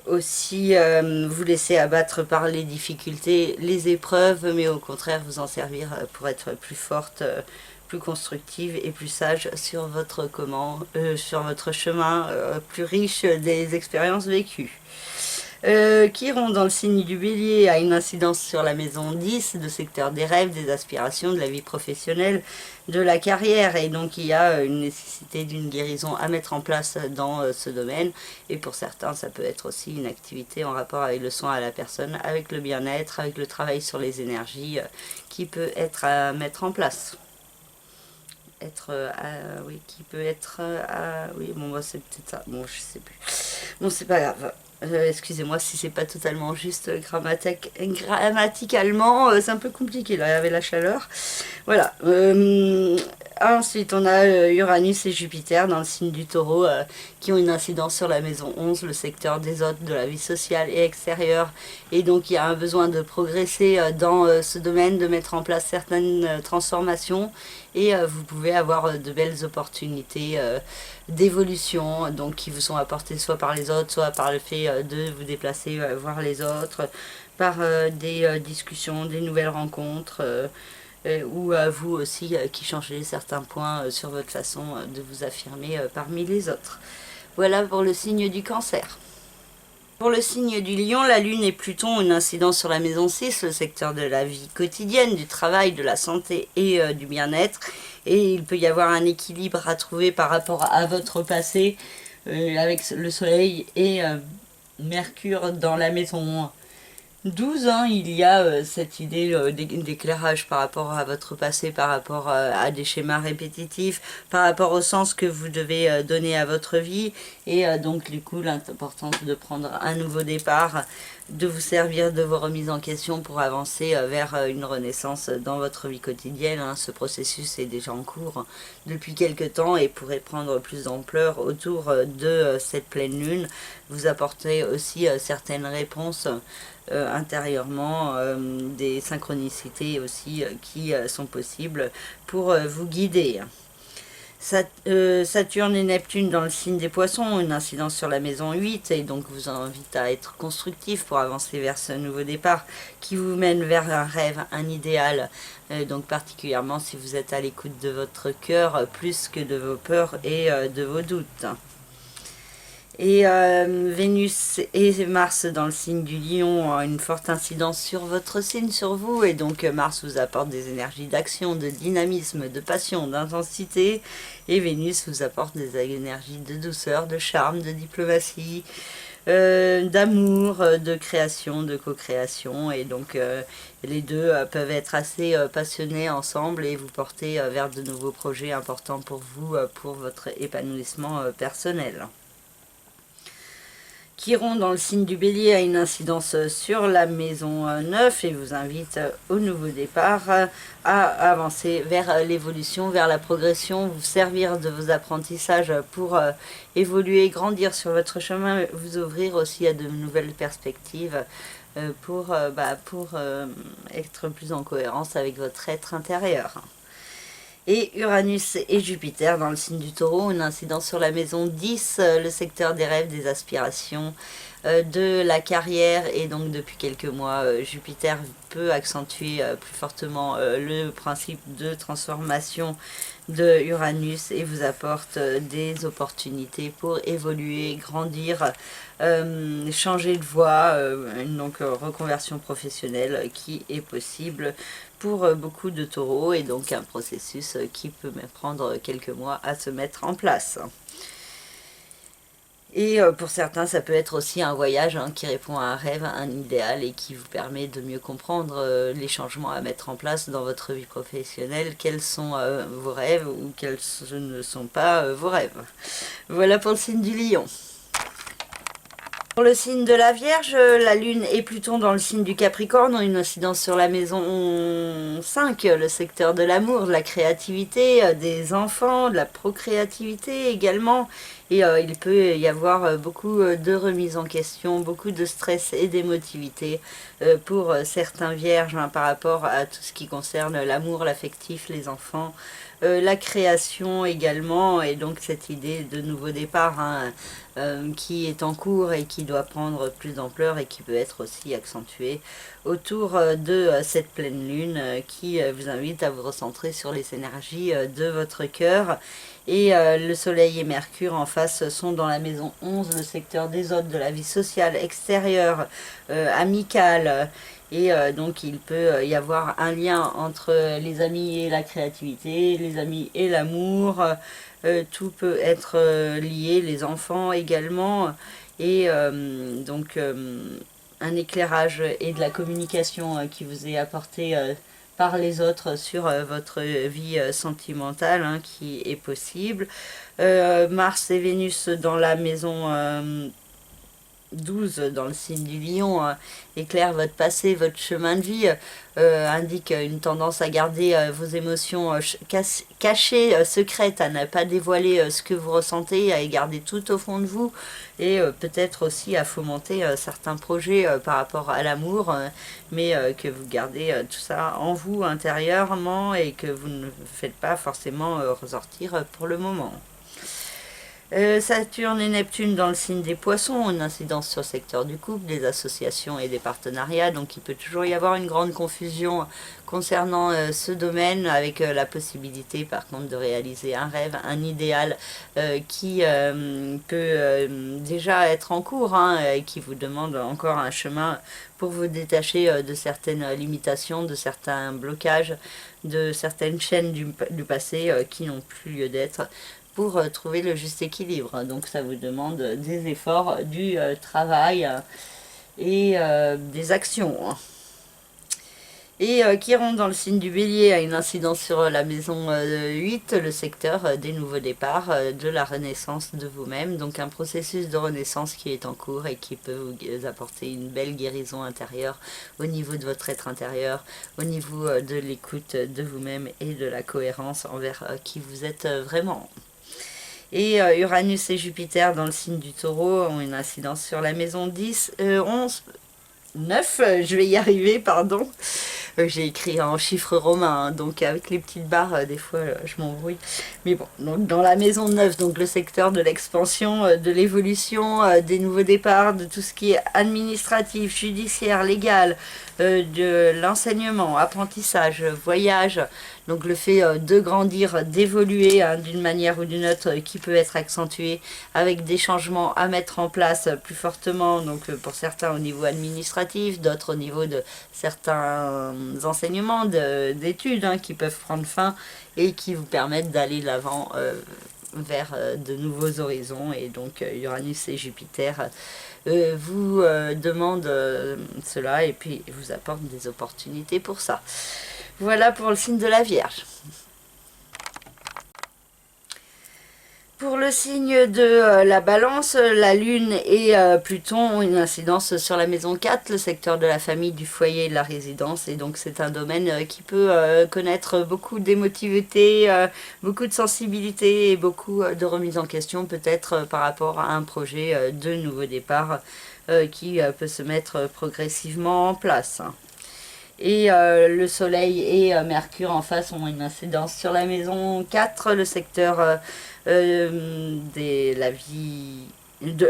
aussi vous laisser abattre par les difficultés, les épreuves, mais au contraire vous en servir pour être plus forte, plus constructive et plus sage sur votre sur votre chemin plus riche des expériences vécues. Chiron dans le signe du Bélier a une incidence sur la maison 10, le secteur des rêves, des aspirations, de la vie professionnelle, de la carrière, et donc il y a une nécessité d'une guérison à mettre en place dans ce domaine, et pour certains ça peut être aussi une activité en rapport avec le soin à la personne, avec le bien-être, avec le travail sur les énergies qui peut être à mettre en place. Oui, qui peut être oui, bon, bah, c'est peut-être ça, bon, je sais plus, bon, c'est pas grave. Excusez-moi si c'est pas totalement juste grammaticalement, c'est un peu compliqué là avec la chaleur. Voilà. Ensuite, on a Uranus et Jupiter dans le signe du Taureau qui ont une incidence sur la maison 11, le secteur des autres, de la vie sociale et extérieure. Et donc, il y a un besoin de progresser dans ce domaine, de mettre en place certaines transformations. Et vous pouvez avoir de belles opportunités d'évolution, donc qui vous sont apportées soit par les autres, soit par le fait de vous déplacer voir les autres, par des discussions, des nouvelles rencontres. Ou à vous aussi qui changez certains points sur votre façon de vous affirmer parmi les autres. Voilà pour le signe du Cancer. Pour le signe du Lion, la Lune et Pluton ont une incidence sur la maison 6, le secteur de la vie quotidienne, du travail, de la santé et du bien-être. Et il peut y avoir un équilibre à trouver par rapport à votre passé, avec le Soleil et Mercure dans la maison 12, il y a cette idée d'éclairage par rapport à votre passé, par rapport à des schémas répétitifs, par rapport au sens que vous devez donner à votre vie, et donc du coup l'importance de prendre un nouveau départ, de vous servir de vos remises en question pour avancer vers une renaissance dans votre vie quotidienne. Ce processus est déjà en cours depuis quelque temps et pourrait prendre plus d'ampleur autour de cette pleine lune. Vous apportez aussi certaines réponses intérieurement, des synchronicités aussi qui sont possibles pour vous guider. Saturne et Neptune dans le signe des Poissons ont une incidence sur la maison 8 et donc vous invite à être constructif pour avancer vers ce nouveau départ qui vous mène vers un rêve, un idéal, donc particulièrement si vous êtes à l'écoute de votre cœur plus que de vos peurs et de vos doutes. Et Vénus et Mars dans le signe du Lion ont une forte incidence sur votre signe, sur vous. Et donc Mars vous apporte des énergies d'action, de dynamisme, de passion, d'intensité. Et Vénus vous apporte des énergies de douceur, de charme, de diplomatie, d'amour, de création, de co-création. Et donc les deux peuvent être assez passionnés ensemble et vous porter vers de nouveaux projets importants pour vous, pour votre épanouissement personnel. Chiron dans le signe du Bélier a une incidence sur la maison 9 et vous invite au nouveau départ à avancer vers l'évolution, vers la progression, vous servir de vos apprentissages pour évoluer, grandir sur votre chemin, vous ouvrir aussi à de nouvelles perspectives pour être plus en cohérence avec votre être intérieur. Et Uranus et Jupiter dans le signe du Taureau, une incidence sur la maison 10, le secteur des rêves, des aspirations, de la carrière. Et donc depuis quelques mois, Jupiter peut accentuer plus fortement le principe de transformation de Uranus et vous apporte des opportunités pour évoluer, grandir, changer de voie, donc reconversion professionnelle qui est possible pour beaucoup de taureaux et donc un processus qui peut prendre quelques mois à se mettre en place. Et pour certains, ça peut être aussi un voyage qui répond à un rêve, à un idéal et qui vous permet de mieux comprendre les changements à mettre en place dans votre vie professionnelle, quels sont vos rêves ou quels ne sont pas vos rêves. Voilà pour le signe du Lion. Pour le signe de la Vierge, la Lune et Pluton dans le signe du Capricorne ont une incidence sur la maison 5, le secteur de l'amour, de la créativité, des enfants, de la procréativité également. Et il peut y avoir beaucoup de remises en question, beaucoup de stress et d'émotivité pour certains vierges par rapport à tout ce qui concerne l'amour, l'affectif, les enfants, la création également, et donc cette idée de nouveau départ qui est en cours et qui doit prendre plus d'ampleur et qui peut être aussi accentuée autour de cette pleine lune qui vous invite à vous recentrer sur les énergies de votre cœur. Et le soleil et Mercure en face sont dans la maison 11, le secteur des autres, de la vie sociale, extérieure, amicale. Et donc il peut y avoir un lien entre les amis et la créativité, les amis et l'amour. Tout peut être lié, les enfants également. Et donc un éclairage et de la communication qui vous est apporté par les autres sur votre vie sentimentale qui est possible. Mars et Vénus dans la maison 12 dans le signe du Lion éclaire votre passé, votre chemin de vie, indique une tendance à garder vos émotions cachées, secrètes, à ne pas dévoiler ce que vous ressentez, à les garder tout au fond de vous et peut-être aussi à fomenter certains projets par rapport à l'amour, mais que vous gardez tout ça en vous intérieurement et que vous ne faites pas forcément ressortir pour le moment. Saturne et Neptune dans le signe des Poissons ont une incidence sur le secteur du couple, des associations et des partenariats, donc il peut toujours y avoir une grande confusion concernant ce domaine, avec la possibilité par contre de réaliser un rêve, un idéal qui peut déjà être en cours et qui vous demande encore un chemin pour vous détacher de certaines limitations, de certains blocages, de certaines chaînes du passé qui n'ont plus lieu d'être, pour trouver le juste équilibre. Donc ça vous demande des efforts, du travail et des actions. Et Chiron dans le signe du Bélier a une incidence sur la maison 8, le secteur des nouveaux départs, de la renaissance de vous-même. Donc un processus de renaissance qui est en cours et qui peut vous apporter une belle guérison intérieure au niveau de votre être intérieur, au niveau de l'écoute de vous-même et de la cohérence envers qui vous êtes vraiment. Et Uranus et Jupiter dans le signe du Taureau ont une incidence sur la maison 10, 11, 9, je vais y arriver, pardon. J'ai écrit en chiffres romains, donc avec les petites barres, des fois je m'embrouille. Mais bon, donc dans la maison 9, donc le secteur de l'expansion, de l'évolution, des nouveaux départs, de tout ce qui est administratif, judiciaire, légal, de l'enseignement, apprentissage, voyage, Donc le fait de grandir, d'évoluer d'une manière ou d'une autre qui peut être accentué avec des changements à mettre en place plus fortement, donc pour certains au niveau administratif, d'autres au niveau de certains enseignements, d'études qui peuvent prendre fin et qui vous permettent d'aller de l'avant vers de nouveaux horizons. Et donc Uranus et Jupiter vous demandent cela et puis vous apportent des opportunités pour ça. Voilà pour le signe de la Vierge. Pour le signe de la Balance, la Lune et Pluton ont une incidence sur la maison 4, le secteur de la famille, du foyer et de la résidence. Et donc c'est un domaine qui peut connaître beaucoup d'émotivité, beaucoup de sensibilité et beaucoup de remise en question peut-être par rapport à un projet de nouveau départ qui peut se mettre progressivement en place. Et le Soleil et Mercure en face ont une incidence sur la maison 4, le secteur la vie...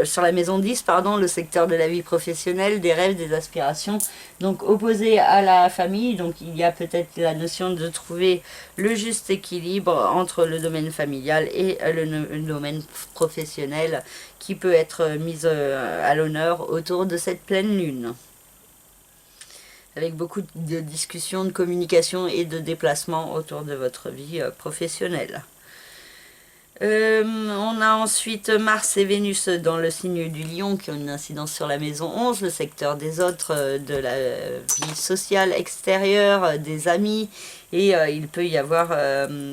sur la maison 10, pardon, le secteur de la vie professionnelle, des rêves, des aspirations, donc opposé à la famille. Donc il y a peut-être la notion de trouver le juste équilibre entre le domaine familial et le domaine professionnel qui peut être mis à l'honneur autour de cette pleine lune, avec beaucoup de discussions, de communication et de déplacements autour de votre vie professionnelle. On a ensuite Mars et Vénus dans le signe du Lion qui ont une incidence sur la maison 11, le secteur des autres, de la vie sociale extérieure, des amis. Et il peut y avoir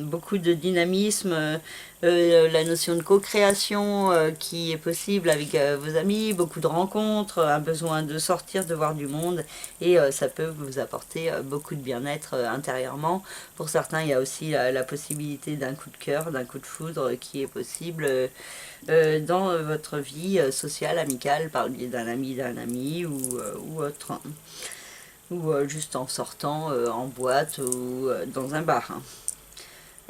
beaucoup de dynamisme, la notion de co-création qui est possible avec vos amis, beaucoup de rencontres, un besoin de sortir, de voir du monde, et ça peut vous apporter beaucoup de bien-être intérieurement. Pour certains, il y a aussi la possibilité d'un coup de cœur, d'un coup de foudre qui est possible dans votre vie sociale, amicale, par le biais d'un ami ou autre. Ou juste en sortant en boîte ou dans un bar.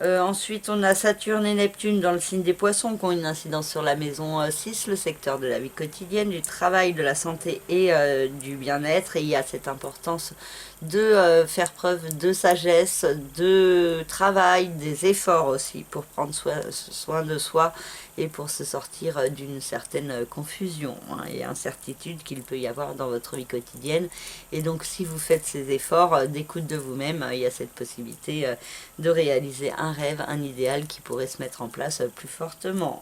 Ensuite, on a Saturne et Neptune dans le signe des Poissons qui ont une incidence sur la maison 6, le secteur de la vie quotidienne, du travail, de la santé et du bien-être. Et il y a cette importance de faire preuve de sagesse, de travail, des efforts aussi pour prendre soin de soi et pour se sortir d'une certaine confusion et incertitude qu'il peut y avoir dans votre vie quotidienne. Et donc si vous faites ces efforts d'écoute de vous-même, il y a cette possibilité de réaliser un rêve, un idéal qui pourrait se mettre en place plus fortement.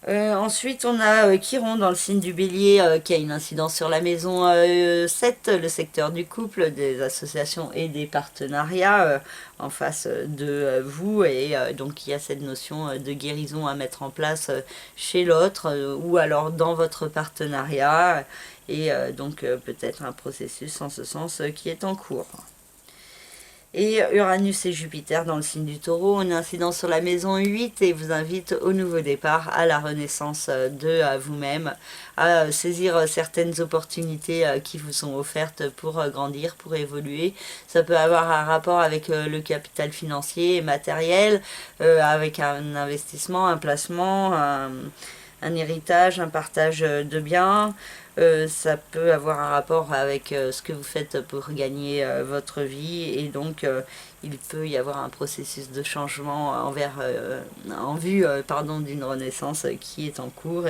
Ensuite, on a Chiron dans le signe du Bélier qui a une incidence sur la maison 7, le secteur du couple, des associations et des partenariats en face de vous. Et donc, il y a cette notion de guérison à mettre en place chez l'autre ou alors dans votre partenariat. Et donc, peut-être un processus en ce sens qui est en cours. Et Uranus et Jupiter dans le signe du Taureau ont une incidence sur la maison 8 et vous invite au nouveau départ, à la renaissance de vous-même, à saisir certaines opportunités qui vous sont offertes pour grandir, pour évoluer. Ça peut avoir un rapport avec le capital financier et matériel, avec un investissement, un placement, un héritage, un partage de biens. Ça peut avoir un rapport avec ce que vous faites pour gagner votre vie et donc il peut y avoir un processus de changement en vue d'une renaissance qui est en cours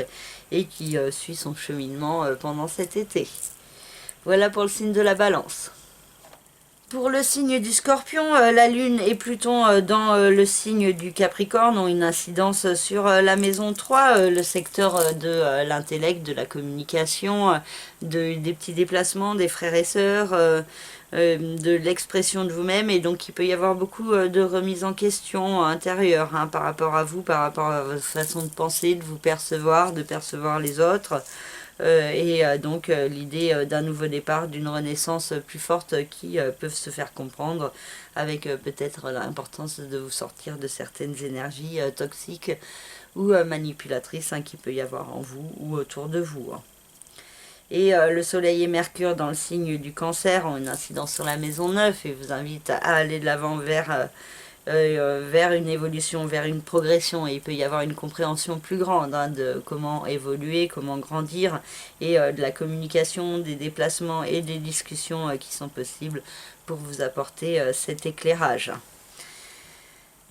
et qui suit son cheminement pendant cet été. Voilà pour le signe de la Balance. Pour le signe du Scorpion, la Lune et Pluton dans le signe du Capricorne ont une incidence sur la maison 3, le secteur de l'intellect, de la communication, des petits déplacements des frères et sœurs, de l'expression de vous-même. Et donc il peut y avoir beaucoup de remises en question intérieure par rapport à vous, par rapport à votre façon de penser, de vous percevoir, de percevoir les autres. Donc l'idée d'un nouveau départ, d'une renaissance plus forte qui peuvent se faire comprendre avec peut-être l'importance de vous sortir de certaines énergies toxiques ou manipulatrices qui peut y avoir en vous ou autour de vous. Et le Soleil et Mercure dans le signe du Cancer ont une incidence sur la maison 9 et vous invitent à aller de l'avant vers vers une évolution, vers une progression, et il peut y avoir une compréhension plus grande de comment évoluer, comment grandir, et de la communication, des déplacements et des discussions qui sont possibles pour vous apporter cet éclairage.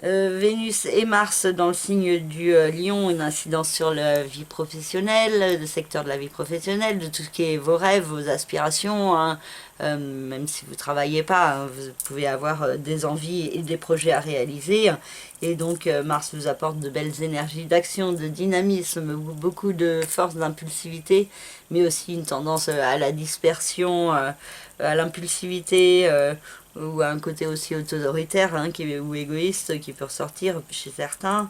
Vénus et Mars dans le signe du Lion, une incidence sur la vie professionnelle, le secteur de la vie professionnelle, de tout ce qui est vos rêves, vos aspirations, hein. Même si vous ne travaillez pas, hein, vous pouvez avoir des envies et des projets à réaliser. Et donc Mars vous apporte de belles énergies d'action, de dynamisme, beaucoup de force, d'impulsivité, mais aussi une tendance à la dispersion, à l'impulsivité, ou à un côté aussi autoritaire, hein, ou égoïste qui peut ressortir chez certains.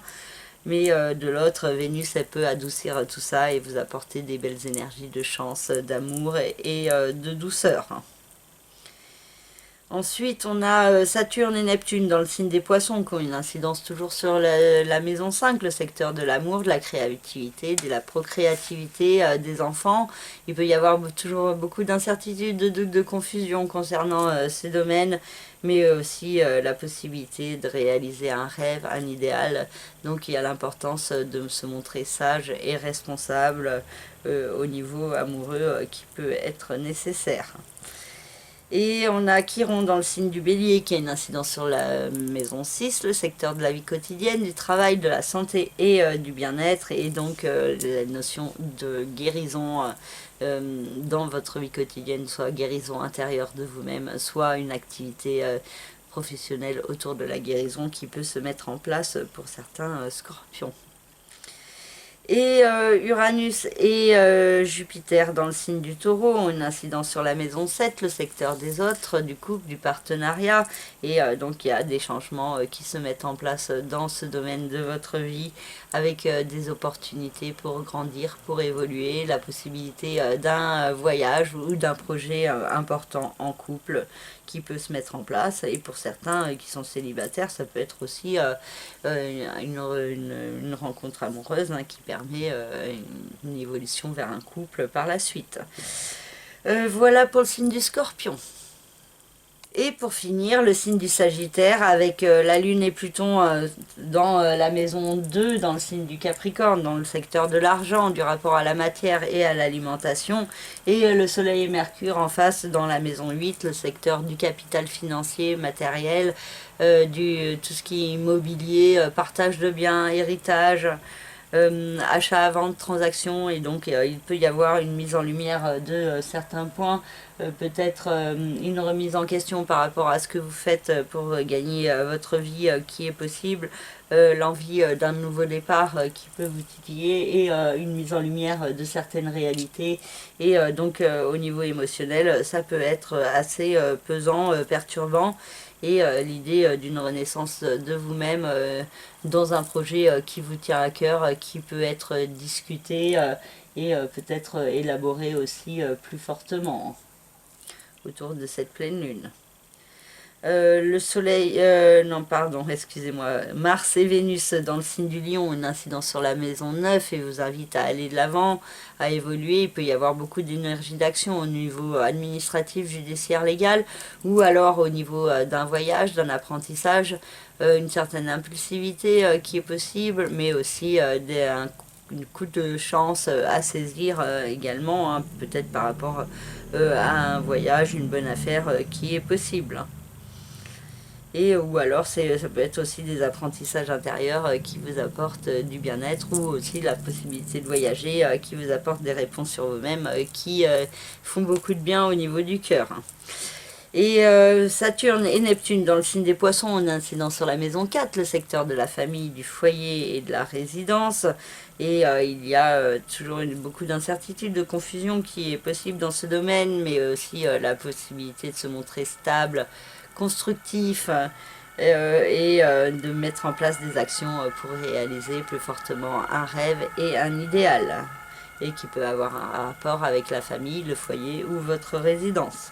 Mais de l'autre, Vénus, elle peut adoucir tout ça et vous apporter des belles énergies de chance, d'amour et de douceur. Ensuite, on a Saturne et Neptune dans le signe des Poissons, qui ont une incidence toujours sur la maison 5, le secteur de l'amour, de la créativité, de la procréativité des enfants. Il peut y avoir toujours beaucoup d'incertitudes, de confusion concernant ces domaines, mais aussi la possibilité de réaliser un rêve, un idéal. Donc il y a l'importance de se montrer sage et responsable au niveau amoureux qui peut être nécessaire. Et on a Chiron dans le signe du Bélier qui a une incidence sur la maison 6, le secteur de la vie quotidienne, du travail, de la santé et du bien-être, et donc la notion de guérison dans votre vie quotidienne, soit guérison intérieure de vous-même, soit une activité professionnelle autour de la guérison qui peut se mettre en place pour certains scorpions. Et Uranus et Jupiter dans le signe du Taureau ont une incidence sur la maison 7, le secteur des autres, du couple, du partenariat. Et donc il y a des changements qui se mettent en place dans ce domaine de votre vie, avec des opportunités pour grandir, pour évoluer, la possibilité d'un voyage ou d'un projet important en couple qui peut se mettre en place. Et pour certains qui sont célibataires, ça peut être aussi une rencontre amoureuse qui permet une évolution vers un couple par la suite. Voilà pour le signe du Scorpion. Et pour finir, le signe du Sagittaire avec la Lune et Pluton dans la maison 2, dans le signe du Capricorne, dans le secteur de l'argent, du rapport à la matière et à l'alimentation, et le Soleil et Mercure en face dans la maison 8, le secteur du capital financier, matériel, tout ce qui est immobilier, partage de biens, héritage, achat, vente, transaction, et donc il peut y avoir une mise en lumière de certains points, peut-être une remise en question par rapport à ce que vous faites pour gagner votre vie qui est possible, l'envie d'un nouveau départ qui peut vous titiller, et une mise en lumière de certaines réalités, et donc au niveau émotionnel ça peut être assez pesant, perturbant, et l'idée d'une renaissance de vous-même dans un projet qui vous tient à cœur, qui peut être discuté et peut-être élaboré aussi plus fortement autour de cette pleine lune. Le soleil, non pardon, excusez-moi, Mars et Vénus dans le signe du Lion ont une incidence sur la maison 9 et vous invite à aller de l'avant, à évoluer. Il peut y avoir beaucoup d'énergie d'action au niveau administratif, judiciaire, légal, ou alors au niveau d'un voyage, d'un apprentissage, une certaine impulsivité qui est possible, mais aussi un coup de chance à saisir également, hein, peut-être par rapport à un voyage, une bonne affaire qui est possible. Et ou alors ça peut être aussi des apprentissages intérieurs qui vous apportent du bien-être, ou aussi la possibilité de voyager qui vous apporte des réponses sur vous-même qui font beaucoup de bien au niveau du cœur. Et Saturne et Neptune dans le signe des Poissons ont une incidence sur la maison 4, le secteur de la famille, du foyer et de la résidence. Et il y a toujours beaucoup d'incertitudes, de confusion qui est possible dans ce domaine, mais aussi la possibilité de se montrer stable, constructif, et de mettre en place des actions pour réaliser plus fortement un rêve et un idéal, et qui peut avoir un rapport avec la famille, le foyer ou votre résidence.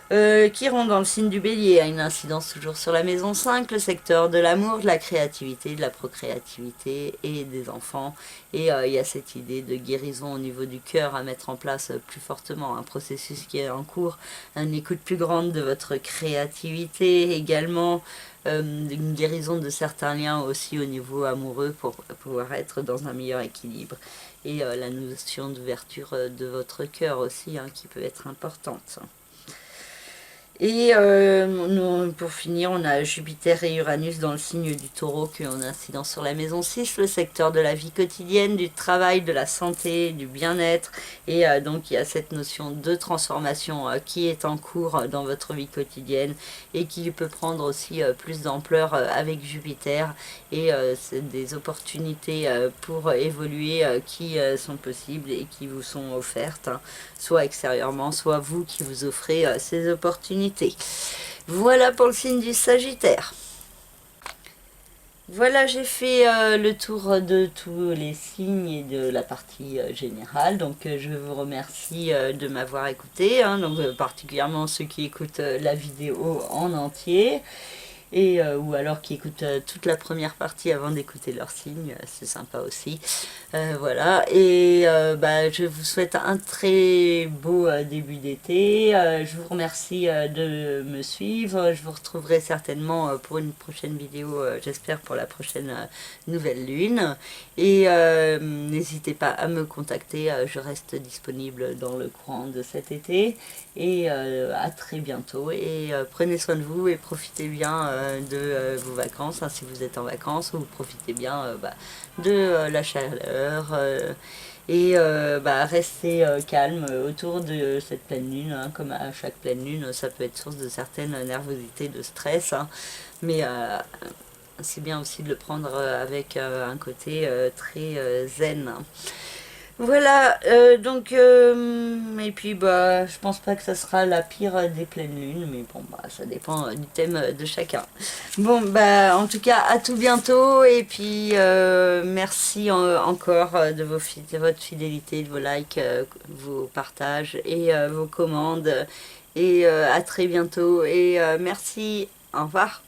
Chiron dans le signe du Bélier a une incidence toujours sur la maison 5, le secteur de l'amour, de la créativité, de la procréativité et des enfants. Et il y a cette idée de guérison au niveau du cœur à mettre en place plus fortement, un processus qui est en cours, une écoute plus grande de votre créativité également, une guérison de certains liens aussi au niveau amoureux pour pouvoir être dans un meilleur équilibre. Et la notion d'ouverture de votre cœur aussi, hein, qui peut être importante. Et pour finir, on a Jupiter et Uranus dans le signe du Taureau qui ont une incidence sur la maison 6, le secteur de la vie quotidienne, du travail, de la santé, du bien-être. Et donc il y a cette notion de transformation qui est en cours dans votre vie quotidienne et qui peut prendre aussi plus d'ampleur avec Jupiter. Et c'est des opportunités pour évoluer qui sont possibles et qui vous sont offertes, hein, soit extérieurement, soit vous qui vous offrez ces opportunités. Voilà pour le signe du Sagittaire. Voilà, j'ai fait le tour de tous les signes et de la partie générale. Donc je vous remercie de m'avoir écouté, hein, donc particulièrement ceux qui écoutent la vidéo en entier. Et, ou alors qui écoutent toute la première partie avant d'écouter leur signe, c'est sympa aussi. Voilà, et je vous souhaite un très beau début d'été. Je vous remercie de me suivre. Je vous retrouverai certainement pour une prochaine vidéo, j'espère pour la prochaine nouvelle lune. Et n'hésitez pas à me contacter, je reste disponible dans le courant de cet été. Et à très bientôt. Et prenez soin de vous et profitez bien de vos vacances, hein, si vous êtes en vacances, ou profitez bien de la chaleur et restez calme autour de cette pleine lune, hein, comme à chaque pleine lune, ça peut être source de certaines nervosités, de stress, hein, mais c'est bien aussi de le prendre avec un côté très zen. Voilà, et puis je pense pas que ça sera la pire des pleines lunes, mais bon, ça dépend du thème de chacun. Bon, en tout cas, à tout bientôt, et puis merci encore de votre fidélité, de vos likes, vos partages et vos commandes, et à très bientôt, et merci, au revoir.